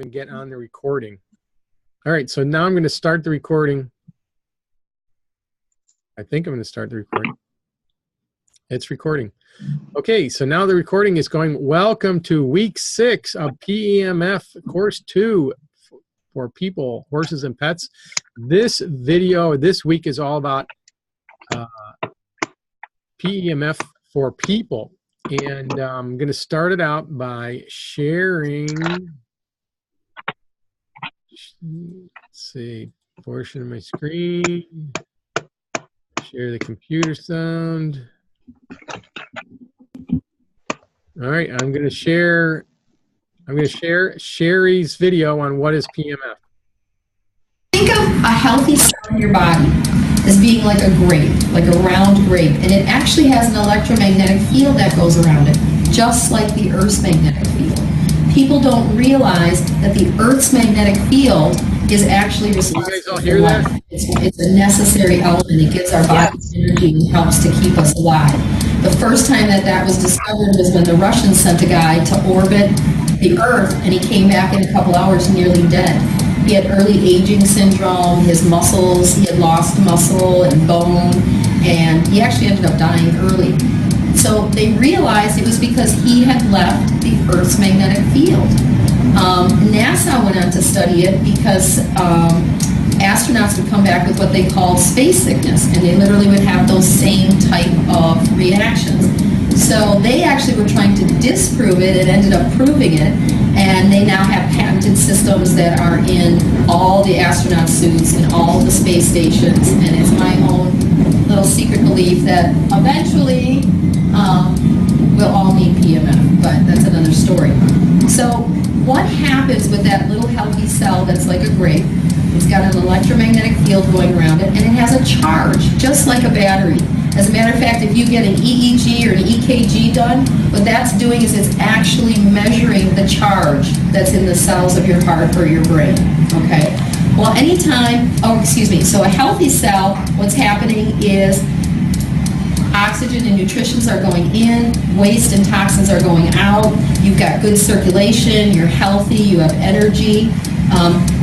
and get on the recording. All right, so now I'm going to start the recording. I think I'm going to start the recording. It's recording. Okay, so now the recording is going. Welcome to week 6 of PEMF Course 2 for people, horses, and pets. This video this week is all about PEMF for people. And I'm going to start it out by sharing, let's see, portion of my screen, share the computer sound. All right, I'm going to share Shari's video on what is PEMF. Think of a healthy cell in your body as being like a grape, like a round grape, and it actually has an electromagnetic field that goes around it, just like the Earth's magnetic field. People don't realize that the Earth's magnetic field is actually responsible for life. It's a necessary element. It gives our body energy and helps to keep us alive. The first time that was discovered was when the Russians sent a guy to orbit the Earth, and he came back in a couple hours nearly dead. He had early aging syndrome, his muscles, he had lost muscle and bone, and he actually ended up dying early. So they realized it was because he had left the Earth's magnetic field. NASA went on to study it because astronauts would come back with what they called space sickness, and they literally would have those same type of reactions. So they actually were trying to disprove it and ended up proving it, and they now have patented systems that are in all the astronaut suits and all the space stations, and it's my own little secret belief that eventually we'll all need PEMF, but that's another story. So what happens with that little healthy cell that's like a grape? It's got an electromagnetic field going around it, and it has a charge, just like a battery. As a matter of fact, if you get an EEG or an EKG done, what that's doing is it's actually measuring the charge that's in the cells of your heart or your brain, okay? Well, so a healthy cell, what's happening is oxygen and nutrients are going in, waste and toxins are going out, you've got good circulation, you're healthy, you have energy.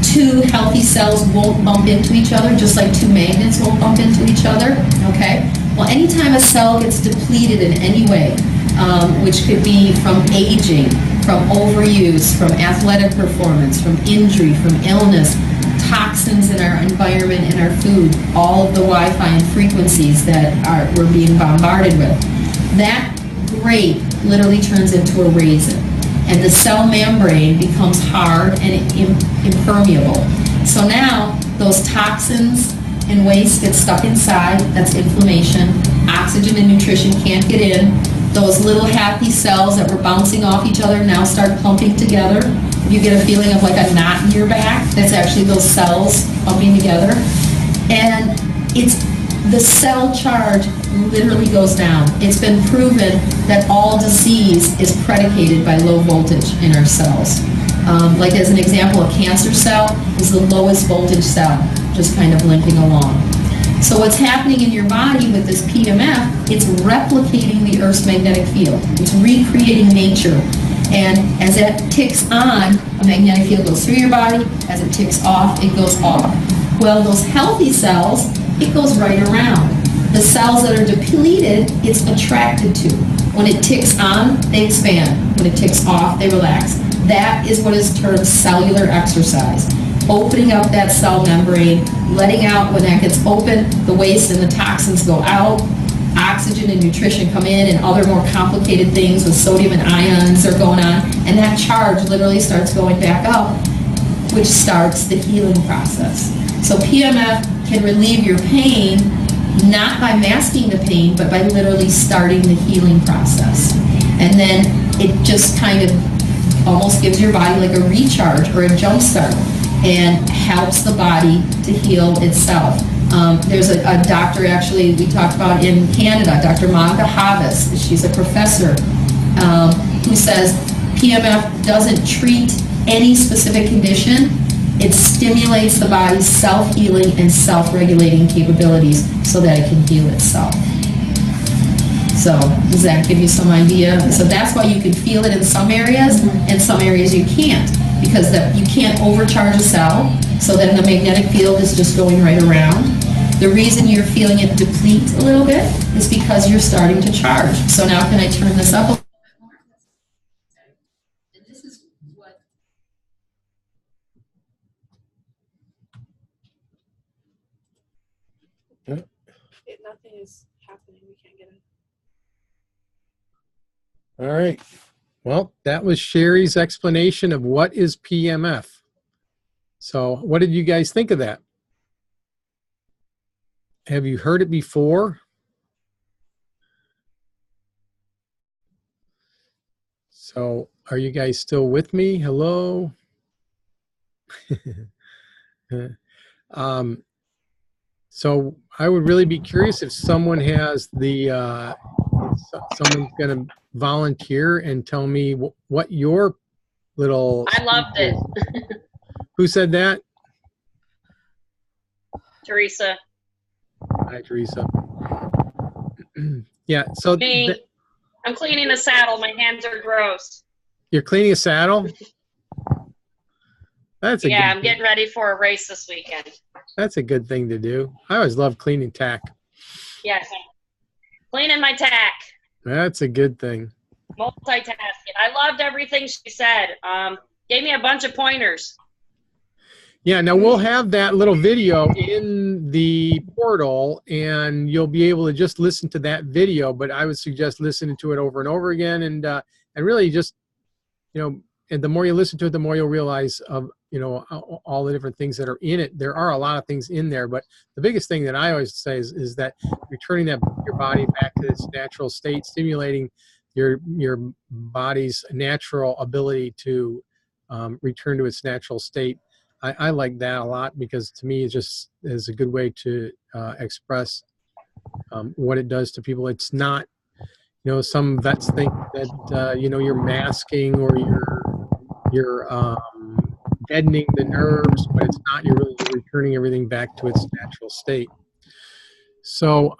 Two healthy cells won't bump into each other, just like two magnets won't bump into each other, okay? Well, anytime a cell gets depleted in any way, which could be from aging, from overuse, from athletic performance, from injury, from illness, toxins in our environment and our food, all of the Wi-Fi and frequencies that we're being bombarded with, that grape literally turns into a raisin. And the cell membrane becomes hard and impermeable. So now those toxins and waste get stuck inside. That's inflammation. Oxygen and nutrition can't get in. Those little happy cells that were bouncing off each other now start clumping together. You get a feeling of like a knot in your back. That's actually those cells clumping together. And the cell charge literally goes down. It's been proven that all disease is predicated by low voltage in our cells. Like as an example, a cancer cell is the lowest voltage cell, just kind of limping along. So what's happening in your body with this PEMF, it's replicating the Earth's magnetic field. It's recreating nature. And as it ticks on, a magnetic field goes through your body. As it ticks off, it goes off. Well, those healthy cells, it goes right around. The cells that are depleted, it's attracted to. When it ticks on, they expand. When it ticks off, they relax. That is what is termed cellular exercise. Opening up that cell membrane, letting out, when that gets open, the waste and the toxins go out, oxygen and nutrition come in, and other more complicated things with sodium and ions are going on, and that charge literally starts going back up, which starts the healing process. So PEMF can relieve your pain, not by masking the pain, but by literally starting the healing process. And then it just kind of almost gives your body like a recharge or a jump start and helps the body to heal itself. There's a doctor actually we talked about in Canada, Dr. Monica Havis. She's a professor who says PEMF doesn't treat any specific condition. It stimulates the body's self-healing and self-regulating capabilities so that it can heal itself. So does that give you some idea? So that's why you can feel it in some areas, and some areas you can't. because you can't overcharge a cell, so then the magnetic field is just going right around. The reason you're feeling it deplete a little bit is because you're starting to charge. So now can I turn this up a little bit more? And this is what... Nothing is happening. We can't get it. All right. Well, that was Shari's explanation of what is PEMF. So what did you guys think of that? Have you heard it before? So are you guys still with me? Hello? So I would really be curious if someone has the, someone's going to volunteer and tell me what your little... I loved it. Who said that? Teresa. Hi, Teresa. Yeah, so... Me, I'm cleaning a saddle. My hands are gross. You're cleaning a saddle? That's a I'm getting ready for a race this weekend. That's a good thing to do. I always love cleaning tack. Yes. Cleaning my tack. That's a good thing. Multitasking. I loved everything she said. Gave me a bunch of pointers. Yeah, now we'll have that little video in the portal, and you'll be able to just listen to that video, but I would suggest listening to it over and over again, and really just, you know, and the more you listen to it, the more you'll realize of, you know, all the different things that are in it. There are a lot of things in there, but the biggest thing that I always say is that returning your body back to its natural state, stimulating your body's natural ability to return to its natural state. I like that a lot, because to me it just is a good way to express what it does to people. It's not, you know, some vets think that you know, you're masking or you're deadening the nerves, but it's not. You're really returning everything back to its natural state. So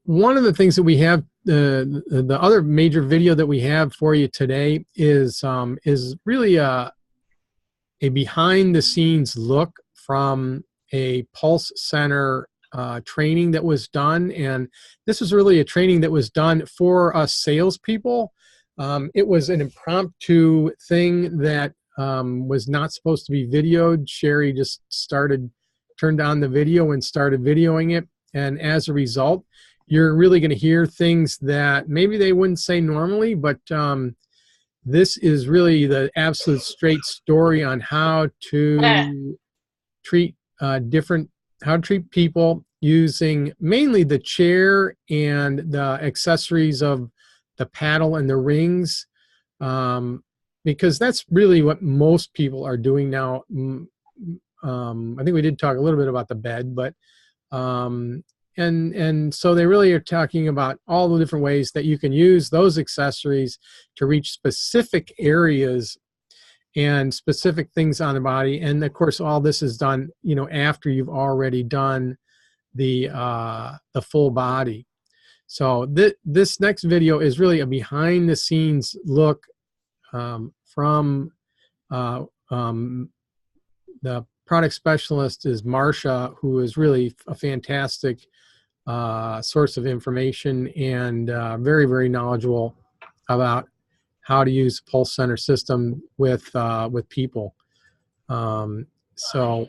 one of the things that we have, the other major video that we have for you today is really a behind-the-scenes look from a pulse center training that was done, and this was really a training that was done for us salespeople. It was an impromptu thing that was not supposed to be videoed. Shari just turned on the video and started videoing it, and as a result, you're really going to hear things that maybe they wouldn't say normally, but this is really the absolute straight story on how to treat people using mainly the chair and the accessories of the paddle and the rings, because that's really what most people are doing now. I think we did talk a little bit about the bed, but and so they really are talking about all the different ways that you can use those accessories to reach specific areas and specific things on the body. And of course, all this is done, you know, after you've already done the full body. So this next video is really a behind the scenes look from the product specialist is Marsha, who is really a fantastic source of information and very, very knowledgeable about how to use the pulse center system with people. So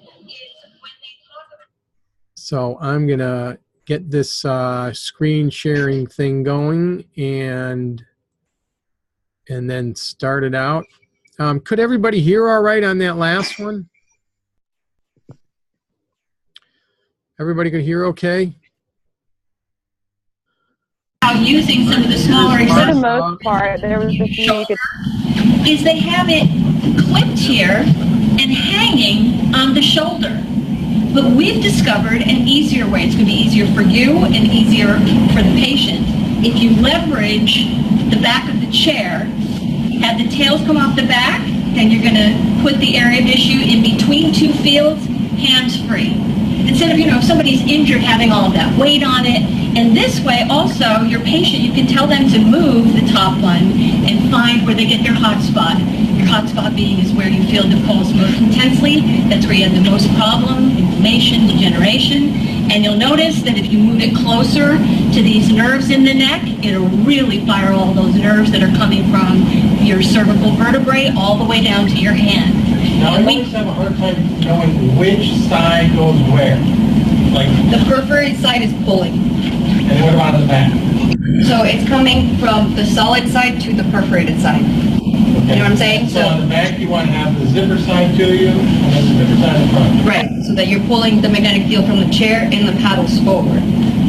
I'm gonna get this screen sharing thing going and then start it out. Could everybody hear all right on that last one? Everybody could hear okay? Using some of the smaller For the most part, there was a few you could... is they have it clipped here and hanging on the shoulder. But we've discovered an easier way. It's going to be easier for you and easier for the patient. If you leverage the back of the chair, have the tails come off the back, then you're going to put the area of issue in between two fields, hands-free. Instead of, you know, if somebody's injured, having all of that weight on it, And this way also, your patient, you can tell them to move the top one and find where they get their hot spot. Your hot spot being is where you feel the pulse most intensely. That's where you have the most problem, inflammation, degeneration. And you'll notice that if you move it closer to these nerves in the neck, it'll really fire all those nerves that are coming from your cervical vertebrae all the way down to your hand. Now, I always have a hard time knowing which side goes where. Like, The perforated side is pulling. and what about the back? So it's coming from the solid side to the perforated side. Okay. You know what I'm saying? So on the back, you want to have the zipper side to you, and then the zipper side in front. Right, so that you're pulling the magnetic field from the chair and the paddles forward.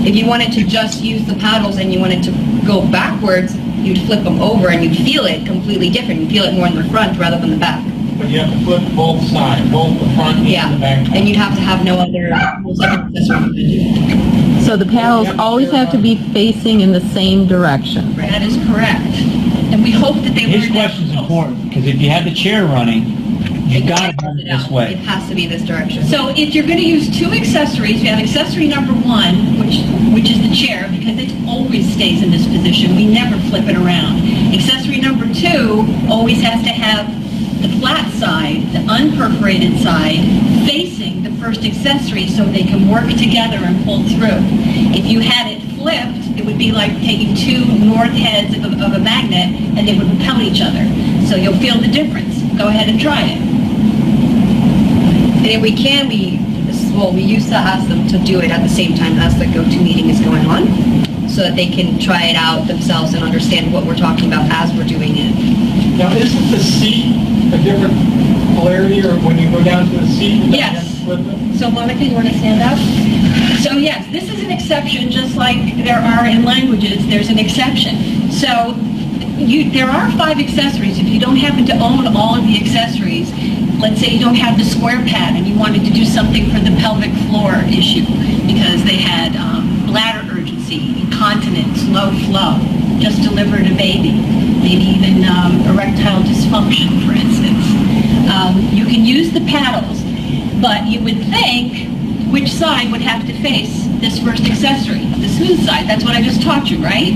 If you wanted to just use the paddles and you wanted to go backwards, you'd flip them over and you'd feel it completely different. You'd feel it more in the front rather than the back. But you have to flip both sides, both the front and the back. And you'd have to have no other accessory to do. So the paddles always have to be facing in the same direction. That is correct. And we hope that they His learn that. question's important, because if you have the chair running, you've got to run it this It way. has to be this direction. So if you're going to use two accessories, you have accessory number one, which is the chair, because it always stays in this position. We never flip it around. Accessory number two always has to have the flat side, the unperforated side, facing the first accessory so they can work together and pull through. If you had it flipped, it would be like taking two north heads of a magnet and they would repel each other. So you'll feel the difference. Go ahead and try it. And if we can, we used to ask them to do it at the same time as the go-to meeting is going on, so that they can try it out themselves and understand what we're talking about as we're doing it. Now, isn't the seat a different polarity, or when you go down to the seat, you Yes. have to flip it? So Monica, you want to stand up? So yes, this is an exception, just like there are in languages, there's an exception. So there are 5 accessories. If you don't happen to own all of the accessories, let's say you don't have the square pad and you wanted to do something for the pelvic floor issue because they had bladder urgency, incontinence, low flow, just delivered a baby, maybe even erectile dysfunction, for instance. You can use the paddles, but you would think which side would have to face this first accessory, the smooth side. That's what I just taught you, right?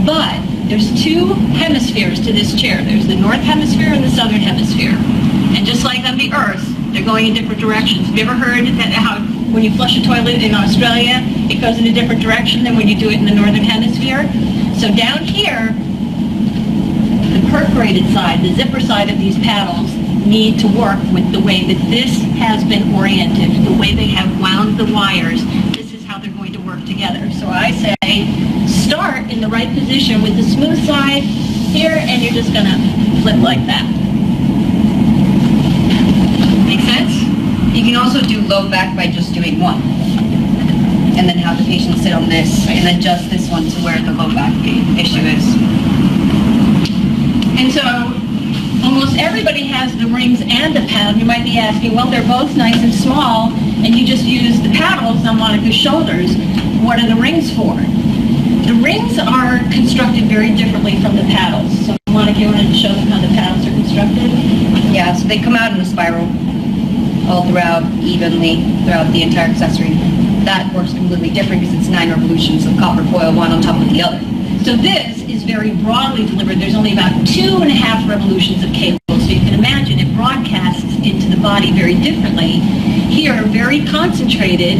But there's 2 hemispheres to this chair. There's the north hemisphere and the southern hemisphere. And just like on the earth, they're going in different directions. Have you ever heard that how when you flush a toilet in Australia, it goes in a different direction than when you do it in the northern hemisphere? So down here, the perforated side, the zipper side of these paddles, need to work with the way that this has been oriented, the way they have wound the wires. This is how they're going to work together. So I say, start in the right position with the smooth side here, and you're just going to flip like that. Make sense? You can also do low back by just doing one, and then have the patient sit on this, and adjust this one to where the low back issue is. And so almost everybody has the rings and the paddle. You might be asking, well, they're both nice and small, and you just use the paddles on Monica's shoulders. What are the rings for? The rings are constructed very differently from the paddles. So Monica, you wanted to show them how the paddles are constructed? Yeah, so they come out in a spiral all throughout, evenly, throughout the entire accessory. That works completely different because it's 9 revolutions of copper coil, one on top of the other. So this is very broadly delivered. There's only about 2.5 revolutions of cable. So you can imagine it broadcasts into the body very differently. Here, very concentrated,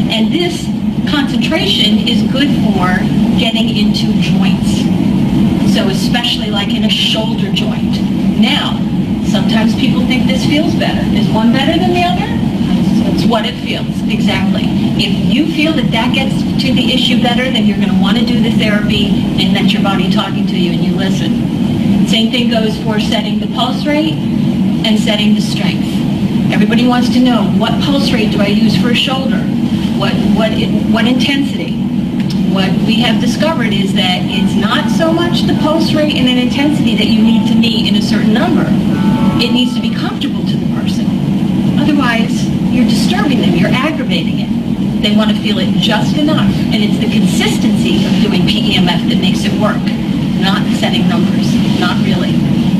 and this concentration is good for getting into joints. So especially like in a shoulder joint. Now, sometimes people think this feels better. Is one better than the other? It's what it feels, exactly. If you feel that that gets to the issue better, then you're going to want to do the therapy, and that's your body talking to you and you listen. Same thing goes for setting the pulse rate and setting the strength. Everybody wants to know, what pulse rate do I use for a shoulder? What intensity? What we have discovered is that it's not so much the pulse rate and an intensity that you need to meet in a certain number. It needs to be comfortable to the person. Otherwise, you're disturbing them, you're aggravating it. They want to feel it just enough, and it's the consistency of doing PEMF that makes it work, not setting numbers, not really.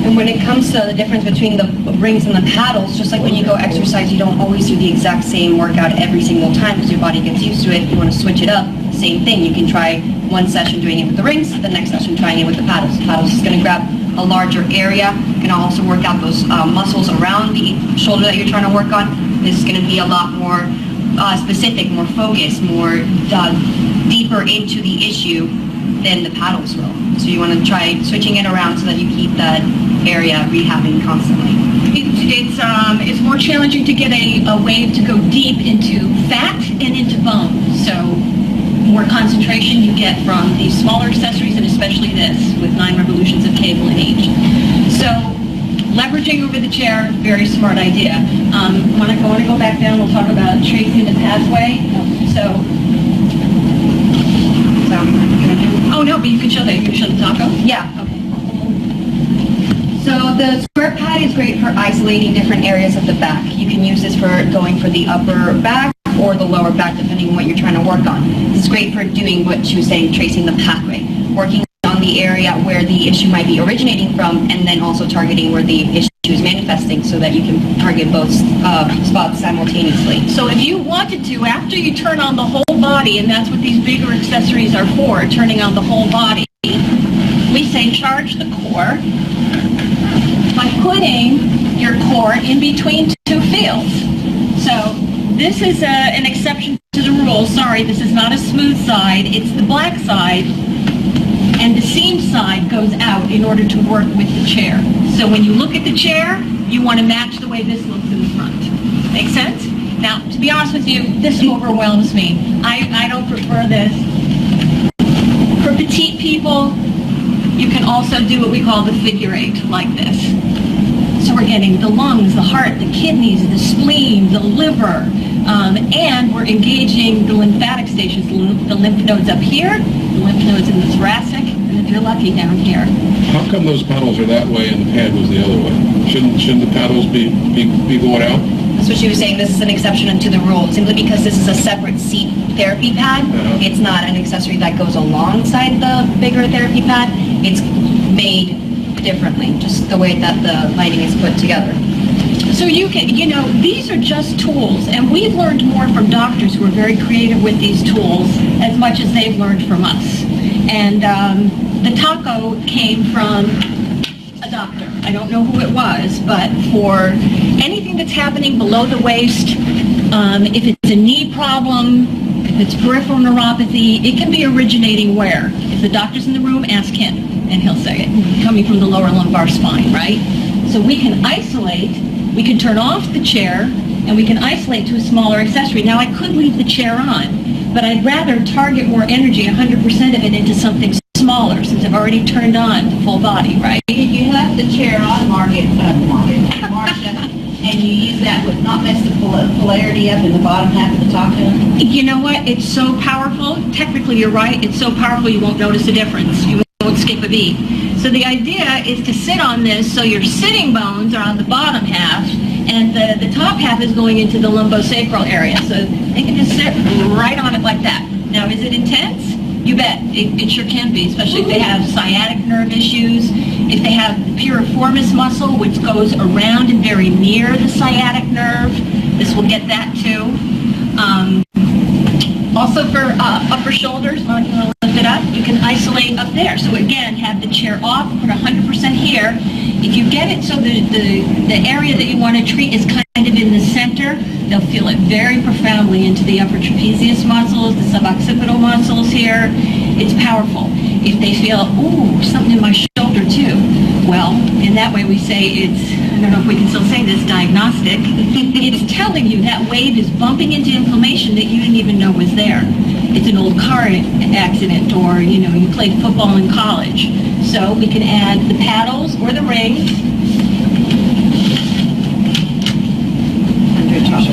And when it comes to the difference between the rings and the paddles, just like when you go exercise, you don't always do the exact same workout every single time because your body gets used to it. You want to switch it up. same thing. You can try one session doing it with the rings, the next session trying it with the paddles. The paddles is going to grab a larger area. You can also work out those muscles around the shoulder that you're trying to work on. This is going to be a lot more specific, more focused, more deeper into the issue than the paddles will. So you want to try switching it around so that you keep that area rehabbing constantly. It's more challenging to get a wave to go deep into fat and into bone. So more concentration you get from these smaller accessories, and especially this with 9 revolutions of cable in each. So leveraging over the chair, very smart idea. When I want to go back down, we'll talk about tracing the pathway. Oh no, but you can show that. You can show the taco. Yeah. Okay. So the square pad is great for isolating different areas of the back. You can use this for going for the upper back or the lower back, depending on what you're trying to work on. It's great for doing what she was saying, tracing the pathway, working on the area where the issue might be originating from, and then also targeting where the issue is manifesting so that you can target both spots simultaneously. So if you wanted to, after you turn on the whole body, and that's what these bigger accessories are for, turning on the whole body, we say charge the core by putting your core in between 2 fields. So this is an exception to the rule. Sorry, this is not a smooth side. It's the black side, and the seam side goes out in order to work with the chair. So when you look at the chair, you want to match the way this looks in the front. Make sense? Now, to be honest with you, this overwhelms me. I don't prefer this. For petite people, you can also do what we call the figure 8, like this. So we're getting the lungs, the heart, the kidneys, the spleen, the liver, and we're engaging the lymphatic stations, the lymph nodes up here, the lymph nodes in the thoracic, and if you're lucky, down here. How come those paddles are that way and the pad was the other way? Shouldn't the paddles be going out? That's what she was saying. This is an exception to the rule, simply because this is a separate seat therapy pad. It's not an accessory that goes alongside the bigger therapy pad. It's made differently, just the way that the lighting is put together. So you can, these are just tools, and we've learned more from doctors who are very creative with these tools as much as they've learned from us. And the taco came from a doctor. I don't know who it was, but for anything that's happening below the waist, if it's a knee problem, if it's peripheral neuropathy, it can be originating where? If the doctor's in the room, ask him, and he'll say it, coming from the lower lumbar spine, right? So we can isolate, we can turn off the chair, and we can isolate to a smaller accessory. Now, I could leave the chair on, but I'd rather target more energy, 100% of it, into something smaller, since I've already turned on the full body, right? If you left the chair on, Marcia, and you use that, would not mess the polarity up in the bottom half of the taco? You know what? It's so powerful. Technically, you're right. It's so powerful you won't notice a difference. You won't skip a beat. So the idea is to sit on this so your sitting bones are on the bottom half, and the top half is going into the lumbosacral area. So they can just sit right on it like that. Now, is it intense? You bet. It sure can be, especially if they have sciatic nerve issues, if they have the piriformis muscle, which goes around and very near the sciatic nerve. This will get that too. Also for upper shoulders, when you want to lift it up, you can isolate up there. So again, have the chair off, put 100% here. If you get it so the area that you want to treat is kind of in the center, they'll feel it very profoundly into the upper trapezius muscles, the suboccipital muscles here. It's powerful. If they feel, ooh, something in my shoulder too, well, in that way we say it's, I don't know if we can still say this, diagnostic. It's telling you that wave is bumping into inflammation that you didn't even know was there. It's an old car accident, or, you played football in college. So we can add the paddles or the rings.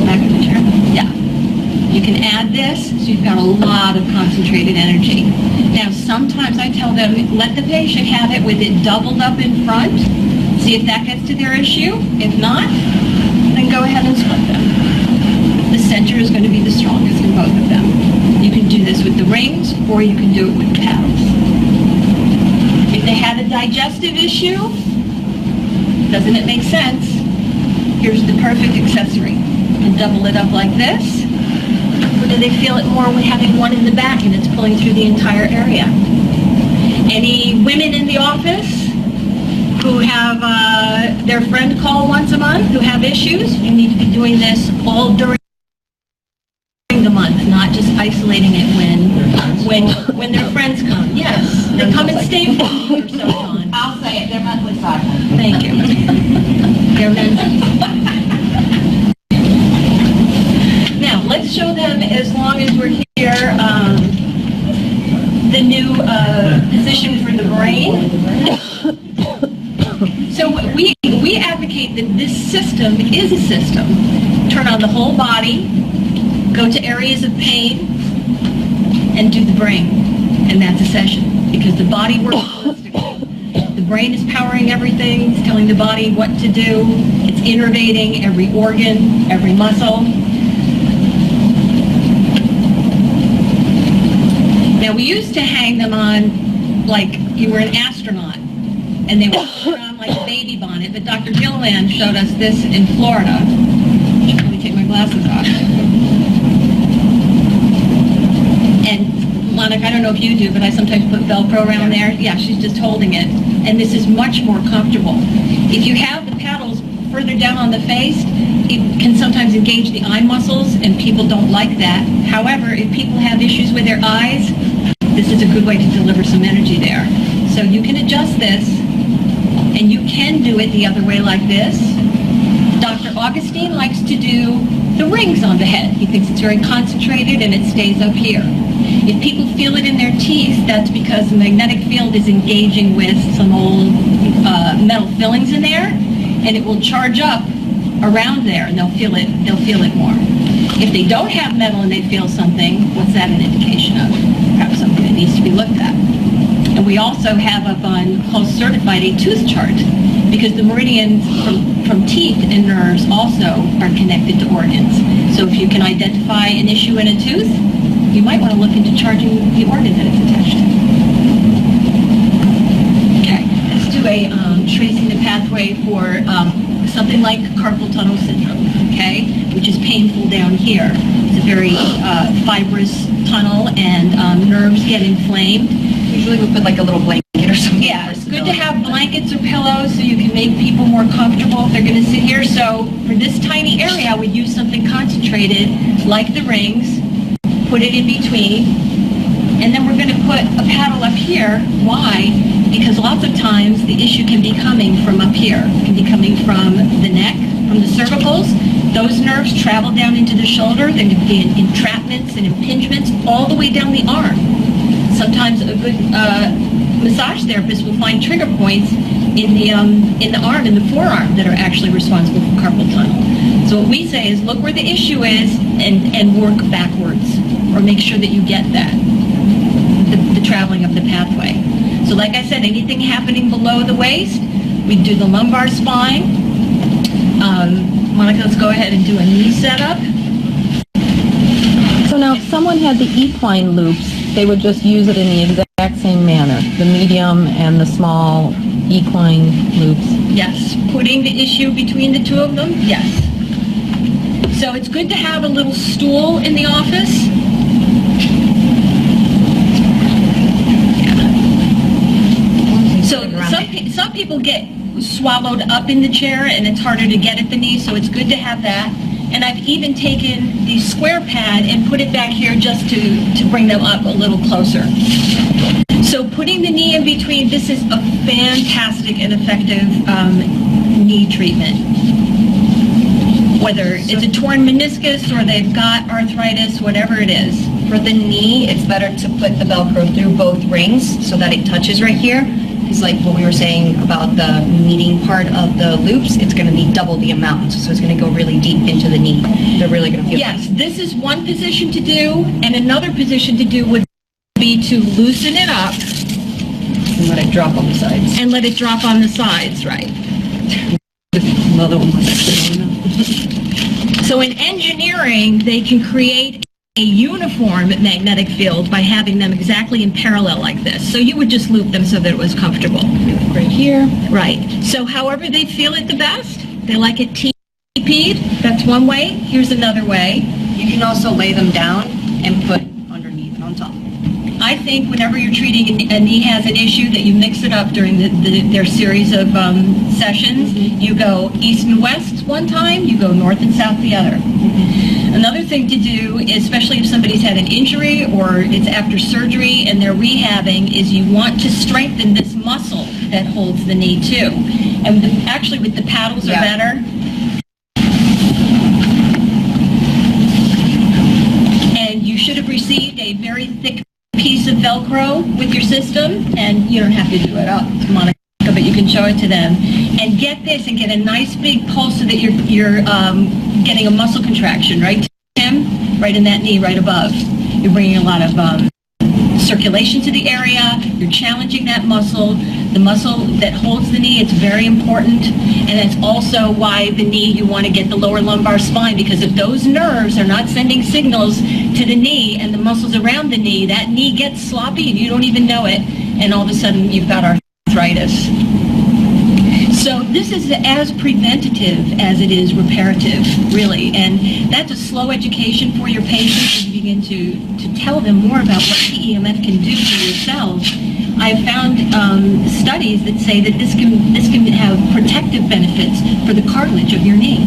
Back of the chair. Yeah. You can add this, so you've got a lot of concentrated energy. Now, sometimes I tell them, let the patient have it with it doubled up in front. See if that gets to their issue. If not, then go ahead and split them. The center is going to be the strongest in both of them. You can do this with the rings, or you can do it with the paddles. If they had a digestive issue, doesn't it make sense? Here's the perfect accessory. You can double it up like this. Or do they feel it more with having one in the back and it's pulling through the entire area? Any women in the office who have their friend call once a month who have issues? You need to be doing this all during the month, not just isolating it when their friends come. Yes, they come and stay for a week or so, Dawn. I'll say it, they're monthly cycles. Thank you. They're men's. Now, let's show them, as long as we're here, the new position for the brain. So we advocate that this system is a system. Turn on the whole body, go to areas of pain, and do the brain. And that's a session, because the body works holistically. The brain is powering everything, it's telling the body what to do, it's innervating every organ, every muscle. Now, we used to hang them on like you were an astronaut, and they would put on like a baby bonnet, but Dr. Gilliland showed us this in Florida. Let me take my glasses off. And Monica, I don't know if you do, but I sometimes put Velcro around there. Yeah, she's just holding it. And this is much more comfortable. If you have the paddles further down on the face, it can sometimes engage the eye muscles, and people don't like that. However, if people have issues with their eyes, this is a good way to deliver some energy there. So you can adjust this, and you can do it the other way like this. Dr. Augustine likes to do the rings on the head. He thinks it's very concentrated and it stays up here. If people feel it in their teeth, that's because the magnetic field is engaging with some old metal fillings in there, and it will charge up around there, and they'll feel it more. If they don't have metal and they feel something, what's that an indication of? Perhaps something that needs to be looked at. And we also have up on Pulse Certified a tooth chart, because the meridians from teeth and nerves also are connected to organs. So if you can identify an issue in a tooth, you might want to look into charging the organ that it's attached to. Okay, let's do a tracing the pathway for something like carpal tunnel syndrome, okay, which is painful down here. It's a very fibrous tunnel, and nerves get inflamed. Usually we put like a little blanket or something. Yeah, it's good to have blankets or pillows so you can make people more comfortable if they're going to sit here. So for this tiny area, I would use something concentrated like the rings, put it in between, and then we're going to put a paddle up here. Why? Because lots of times the issue can be coming from up here. It can be coming from the neck, from the cervicals. Those nerves travel down into the shoulder. There can be entrapments and impingements all the way down the arm. Sometimes a good massage therapist will find trigger points in the arm, in the forearm, that are actually responsible for carpal tunnel. So what we say is look where the issue is and work backwards, or make sure that you get that, the traveling of the pathway. So like I said, anything happening below the waist, we do the lumbar spine. Monica, let's go ahead and do a knee setup. So now if someone had the equine loops, they would just use it in the exact same manner, the medium and the small equine loops. Yes, putting the issue between the two of them, yes. So it's good to have a little stool in the office. Yeah. So some people get swallowed up in the chair and it's harder to get at the knee, so it's good to have that. And I've even taken the square pad and put it back here just to bring them up a little closer. So putting the knee in between, this is a fantastic and effective knee treatment. Whether it's a torn meniscus or they've got arthritis, whatever it is. For the knee, it's better to put the Velcro through both rings so that it touches right here. It's like what we were saying about the meeting part of the loops. It's going to be double the amount, so it's going to go really deep into the knee. They're really going to feel. Yes, this is one position to do, and another position to do would be to loosen it up and let it drop on the sides. And let it drop on the sides, right? Another one. So in engineering, they can create a uniform magnetic field by having them exactly in parallel like this. So you would just loop them so that it was comfortable. Right here. Right. So however they feel it the best, they like it TP'd, that's one way. Here's another way. You can also lay them down and put underneath on top. I think whenever you're treating a knee has an issue, that you mix it up during their series of sessions. You go east and west one time, you go north and south the other. Another thing to do, especially if somebody's had an injury or it's after surgery and they're rehabbing, is you want to strengthen this muscle that holds the knee too. And actually with the paddles are better. And you should have received a very thick piece of Velcro with your system, and you don't have to do it up, Monica, but you can show it to them. And get this, and get a nice big pulse so that you're getting a muscle contraction, right, Tim? Right in that knee, right above. You're bringing a lot of circulation to the area. You're challenging that muscle. The muscle that holds the knee, it's very important. And that's also why the knee, you want to get the lower lumbar spine, because if those nerves are not sending signals to the knee and the muscles around the knee, that knee gets sloppy and you don't even know it. And all of a sudden you've got arthritis. So this is as preventative as it is reparative, really. And that's a slow education for your patients as you begin to tell them more about what PEMF can do for your cells. I've found studies that say that this can have protective benefits for the cartilage of your knee.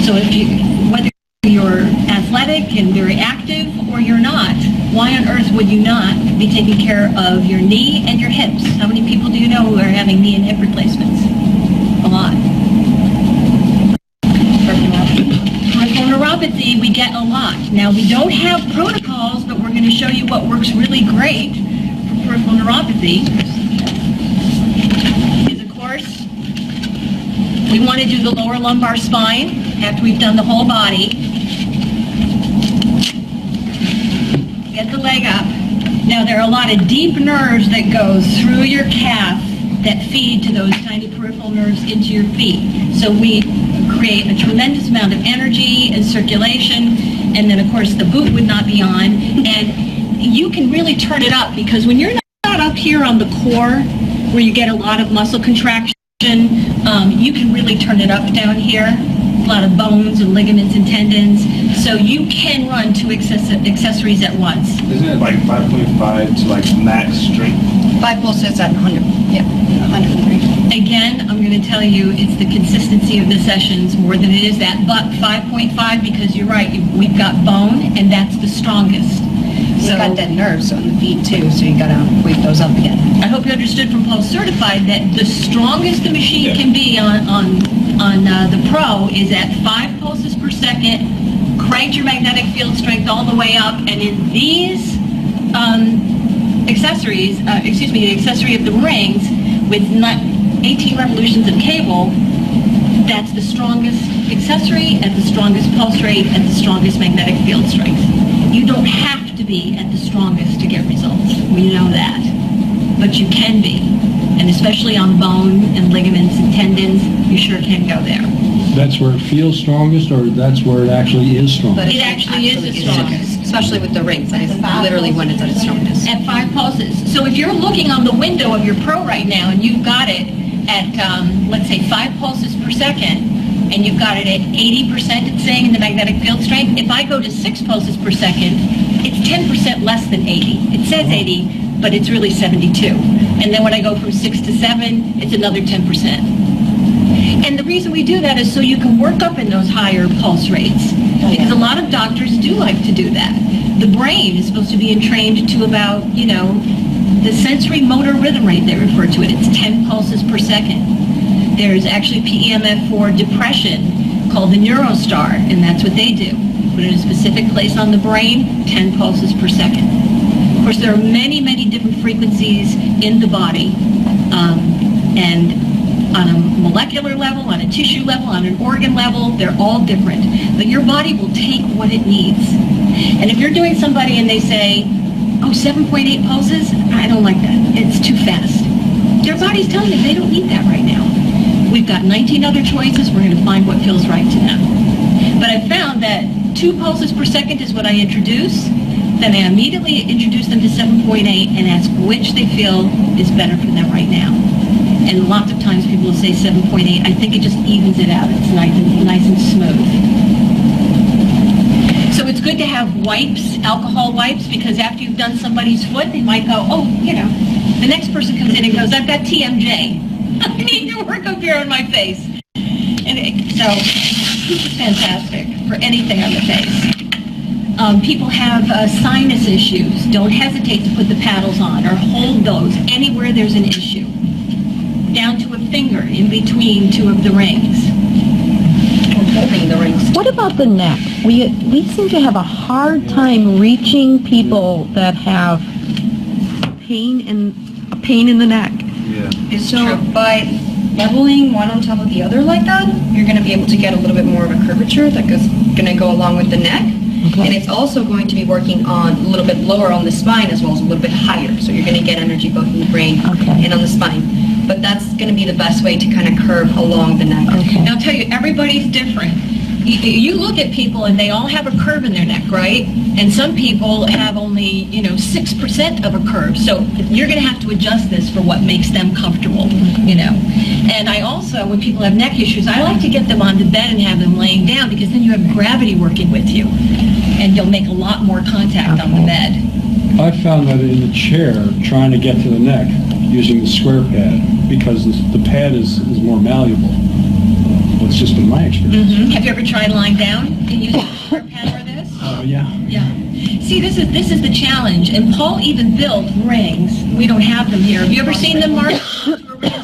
So whether you're athletic and very active or you're not, why on earth would you not be taking care of your knee and your hips? How many people do you know who are having knee and hip replacements? A lot. Peripheral neuropathy, we get a lot. Now, we don't have protocols, but we're going to show you what works really great for peripheral neuropathy. Is, of course, we want to do the lower lumbar spine after we've done the whole body. Get the leg up. Now, there are a lot of deep nerves that go through your calf that feed to those tiny peripheral nerves into your feet. So we create a tremendous amount of energy and circulation, and then of course the boot would not be on. And you can really turn it up, because when you're not up here on the core where you get a lot of muscle contraction, you can really turn it up down here. A lot of bones and ligaments and tendons. So you can run two accessories at once. Isn't it like 5.5 to like max strength? 5 pulses at 100. Yeah, 103. Again, I'm going to tell you it's the consistency of the sessions more than it is that. But 5.5, because you're right, we've got bone, and that's the strongest. So, got dead nerves on the feet too, so you got to wake those up again. I hope you understood from Pulse Certified that the strongest the machine can be on the Pro is at 5 pulses per second. Cranked your magnetic field strength all the way up, and in these accessories, the accessory of the rings with 18 revolutions of cable, that's the strongest accessory at the strongest pulse rate at the strongest magnetic field strength. You don't have to be at the strongest to get results. We know that. But you can be. And especially on bone and ligaments and tendons, you sure can go there. That's where it feels strongest, or that's where it actually is strongest? It actually is the strongest. Especially with the rings. That is literally when it's at its strongest. At 5 pulses. So if you're looking on the window of your Pro right now and you've got it at, let's say, 5 pulses per second, and you've got it at 80%, it's saying, in the magnetic field strength, if I go to 6 pulses per second, it's 10% less than 80. It says 80, but it's really 72. And then when I go from 6 to 7, it's another 10%. And the reason we do that is so you can work up in those higher pulse rates. Because a lot of doctors do like to do that. The brain is supposed to be entrained to about, the sensory motor rhythm rate, they refer to it. It's 10 pulses per second. There's actually PEMF for depression called the NeuroStar, and that's what they do. Put it in a specific place on the brain, 10 pulses per second. Of course, there are many, many different frequencies in the body, and on a molecular level, on a tissue level, on an organ level, they're all different. But your body will take what it needs. And if you're doing somebody and they say, oh, 7.8 pulses, I don't like that. It's too fast. Their body's telling them they don't need that right now. We've got 19 other choices. We're going to find what feels right to them. But I found that 2 pulses per second is what I introduce. Then I immediately introduce them to 7.8 and ask which they feel is better for them right now. And lots of times people will say 7.8. I think it just evens it out. It's nice and smooth. So wipes, alcohol wipes, because after you've done somebody's foot, they might go, oh, you know, the next person comes in and goes, I've got TMJ. I need to work up here on my face. And so this is fantastic for anything on the face. People have sinus issues. Don't hesitate to put the paddles on or hold those anywhere there's an issue. Down to a finger in between two of the rings. Holding the rings. What about the neck? We seem to have a hard time reaching people that have pain in the neck. Yeah. It's true. By leveling one on top of the other like that, you're going to be able to get a little bit more of a curvature that is going to go along with the neck. Okay. And it's also going to be working on a little bit lower on the spine as well as a little bit higher. So you're going to get energy both in the brain and on the spine. But that's going to be the best way to kind of curve along the neck. Okay. And I'll tell you, everybody's different. You look at people and they all have a curve in their neck, right? And some people have only, 6% of a curve. So you're going to have to adjust this for what makes them comfortable, And I also, when people have neck issues, I like to get them on the bed and have them laying down because then you have gravity working with you. And you'll make a lot more contact on the bed. I found that in the chair, trying to get to the neck using the square pad, because the pad is more malleable. Well, it's just been my experience. Mm-hmm. Have you ever tried lying down and using a square pad or this? Oh, yeah. Yeah. See, this is the challenge. And Paul even built rings. We don't have them here. Have you ever seen them, Mark?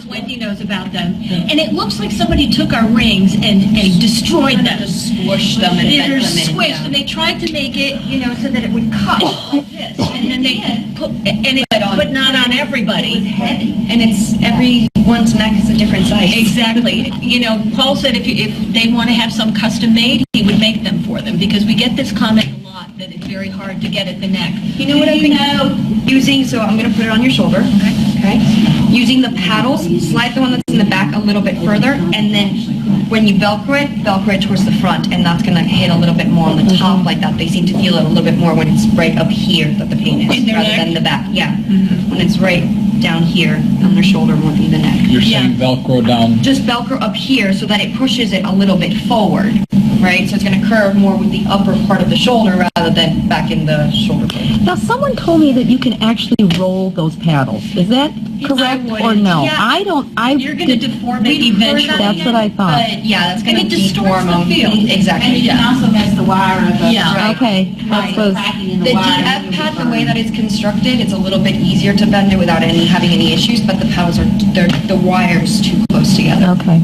Wendy knows about them. And it looks like somebody took our rings and destroyed them. Just squished them and they're bent them in. Squished, and they tried to make it, so that it would cut like this. And then they put, but not on everybody. It was heavy. And everyone's neck is a different size. Exactly. Paul said if they want to have some custom made, he would make them for them because we get this comment a lot that it's very hard to get at the neck. You know what I think? Using, so I'm going to put it on your shoulder. Okay. Using the paddles, slide the one that's in the back a little bit further, and then when you Velcro it towards the front, and that's going to hit a little bit more on the top like that. They seem to feel it a little bit more when it's right up here that the pain is, rather than the back. Yeah. Mm-hmm. When it's right down here on their shoulder more than the neck. You're saying Velcro down? Just Velcro up here so that it pushes it a little bit forward, right? So it's going to curve more with the upper part of the shoulder rather than back in the shoulder blade. Now, someone told me that you can actually roll those paddles. Is that correct or no? Yeah. I don't. You're going to deform it eventually. That's what I thought. But yeah, that's going to deform them. Exactly. And you can also mess the wire up. Right. Okay. The DF pad, the way that it's constructed, it's a little bit easier to bend it without having any issues, but the paddles the wire's too close together. Okay.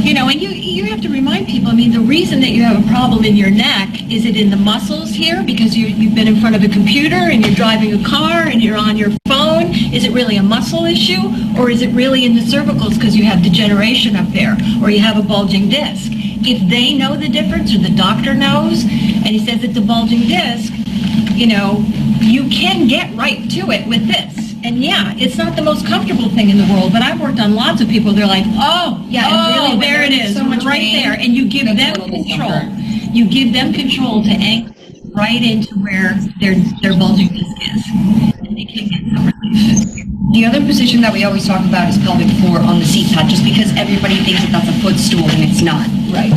And you have to remind people, the reason that you have a problem in your neck, is it in the muscles here because you've been in front of a computer and you're driving a car and you're on your phone? Is it really a muscle issue, or is it really in the cervicals because you have degeneration up there or you have a bulging disc? If they know the difference, or the doctor knows, and he says it's a bulging disc, you can get right to it with this. And yeah, it's not the most comfortable thing in the world, but I've worked on lots of people. They're like, really, there it is, so much right there. And you give them control. You give them control to anchor right into where their bulging disc is. And they can get some relief. The other position that we always talk about is pelvic floor on the seat pad, just because everybody thinks that that's a footstool and it's not. Right.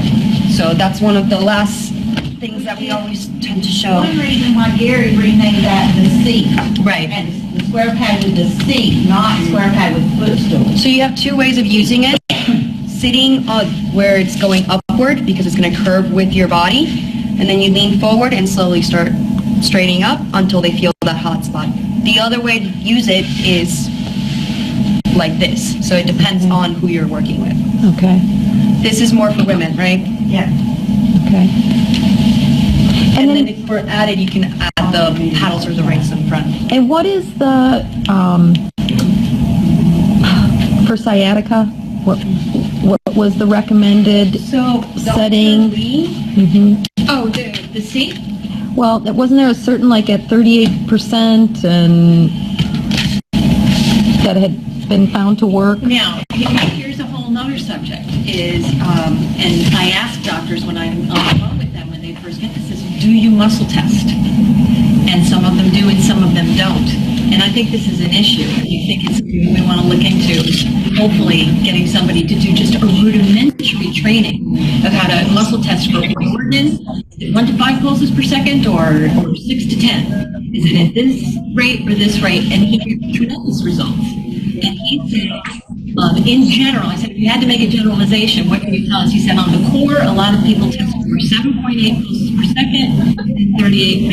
So that's one of the last things that we always tend to show. One reason why Gary renamed that the seat. Right. And the square pad with the seat, not square pad with footstool. So you have two ways of using it. Sitting where it's going upward because it's going to curve with your body, and then you lean forward and slowly start straightening up until they feel that hot spot. The other way to use it is like this. So it depends on who you're working with. Okay. This is more for women, right? Yeah. Okay. And then if we're added, you can add the paddles or the rings in front. And what is the, for sciatica, what was the recommended setting? Mm-hmm. Oh, the seat? Well, wasn't there a certain, like at 38% and that had been found to work? Now, here's a whole nother subject is, and I ask doctors when I'm on the phone with them when they first get this, is do you muscle test? And some of them do and some of them don't. And I think this is an issue. You think it's something we want to look into. hopefully getting somebody to do just a rudimentary training of how to muscle test for organ. Is it 1 to 5 pulses per second or 6 to 10? Is it at this rate or this rate? And he gave tremendous results. And he said, in general, I said, if you had to make a generalization, what can you tell us? He said, on the core, a lot of people test for 7.8 pulses per second and 38%.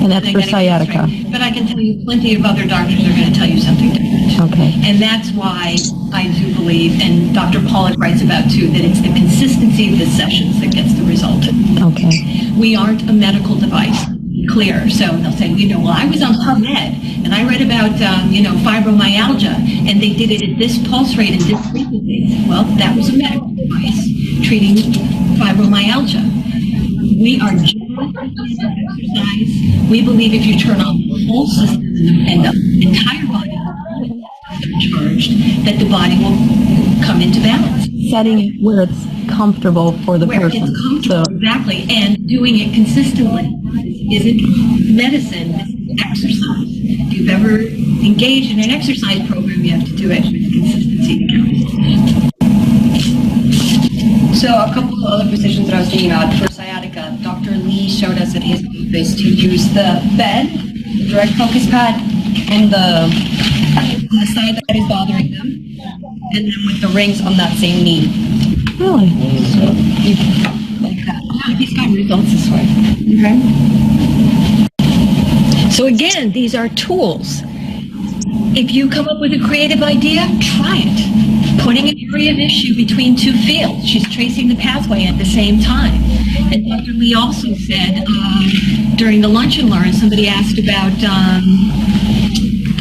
And that's for sciatica. But I can tell you plenty of other doctors are going to tell you something different. Okay. And that's why I do believe, and Dr. Pollack writes about too, that it's the consistency of the sessions that gets the result. Okay. We aren't a medical device. Clear. So they'll say, well, I was on PubMed and I read about, fibromyalgia and they did it at this pulse rate and this frequency. Well, that was a medical device treating fibromyalgia. We are general exercise. We believe if you turn on the whole system and the entire body charged, that the body will come into balance. Setting it where it's comfortable for the person. It's comfortable, exactly, and doing it consistently. Isn't medicine, this is exercise. If you've ever engaged in an exercise program, you have to do it with consistency to count. So a couple of other positions that I was thinking about for sciatica, Dr. Lee showed us at his office to use the bed, the direct focus pad, on the side that is bothering them, and then with the rings on that same knee. Really? So, like that. He's got results this way. Okay. So again, these are tools. If you come up with a creative idea, try it. Putting an area of issue between two fields. She's tracing the pathway at the same time. And Dr. Lee also said during the lunch and learn, somebody asked about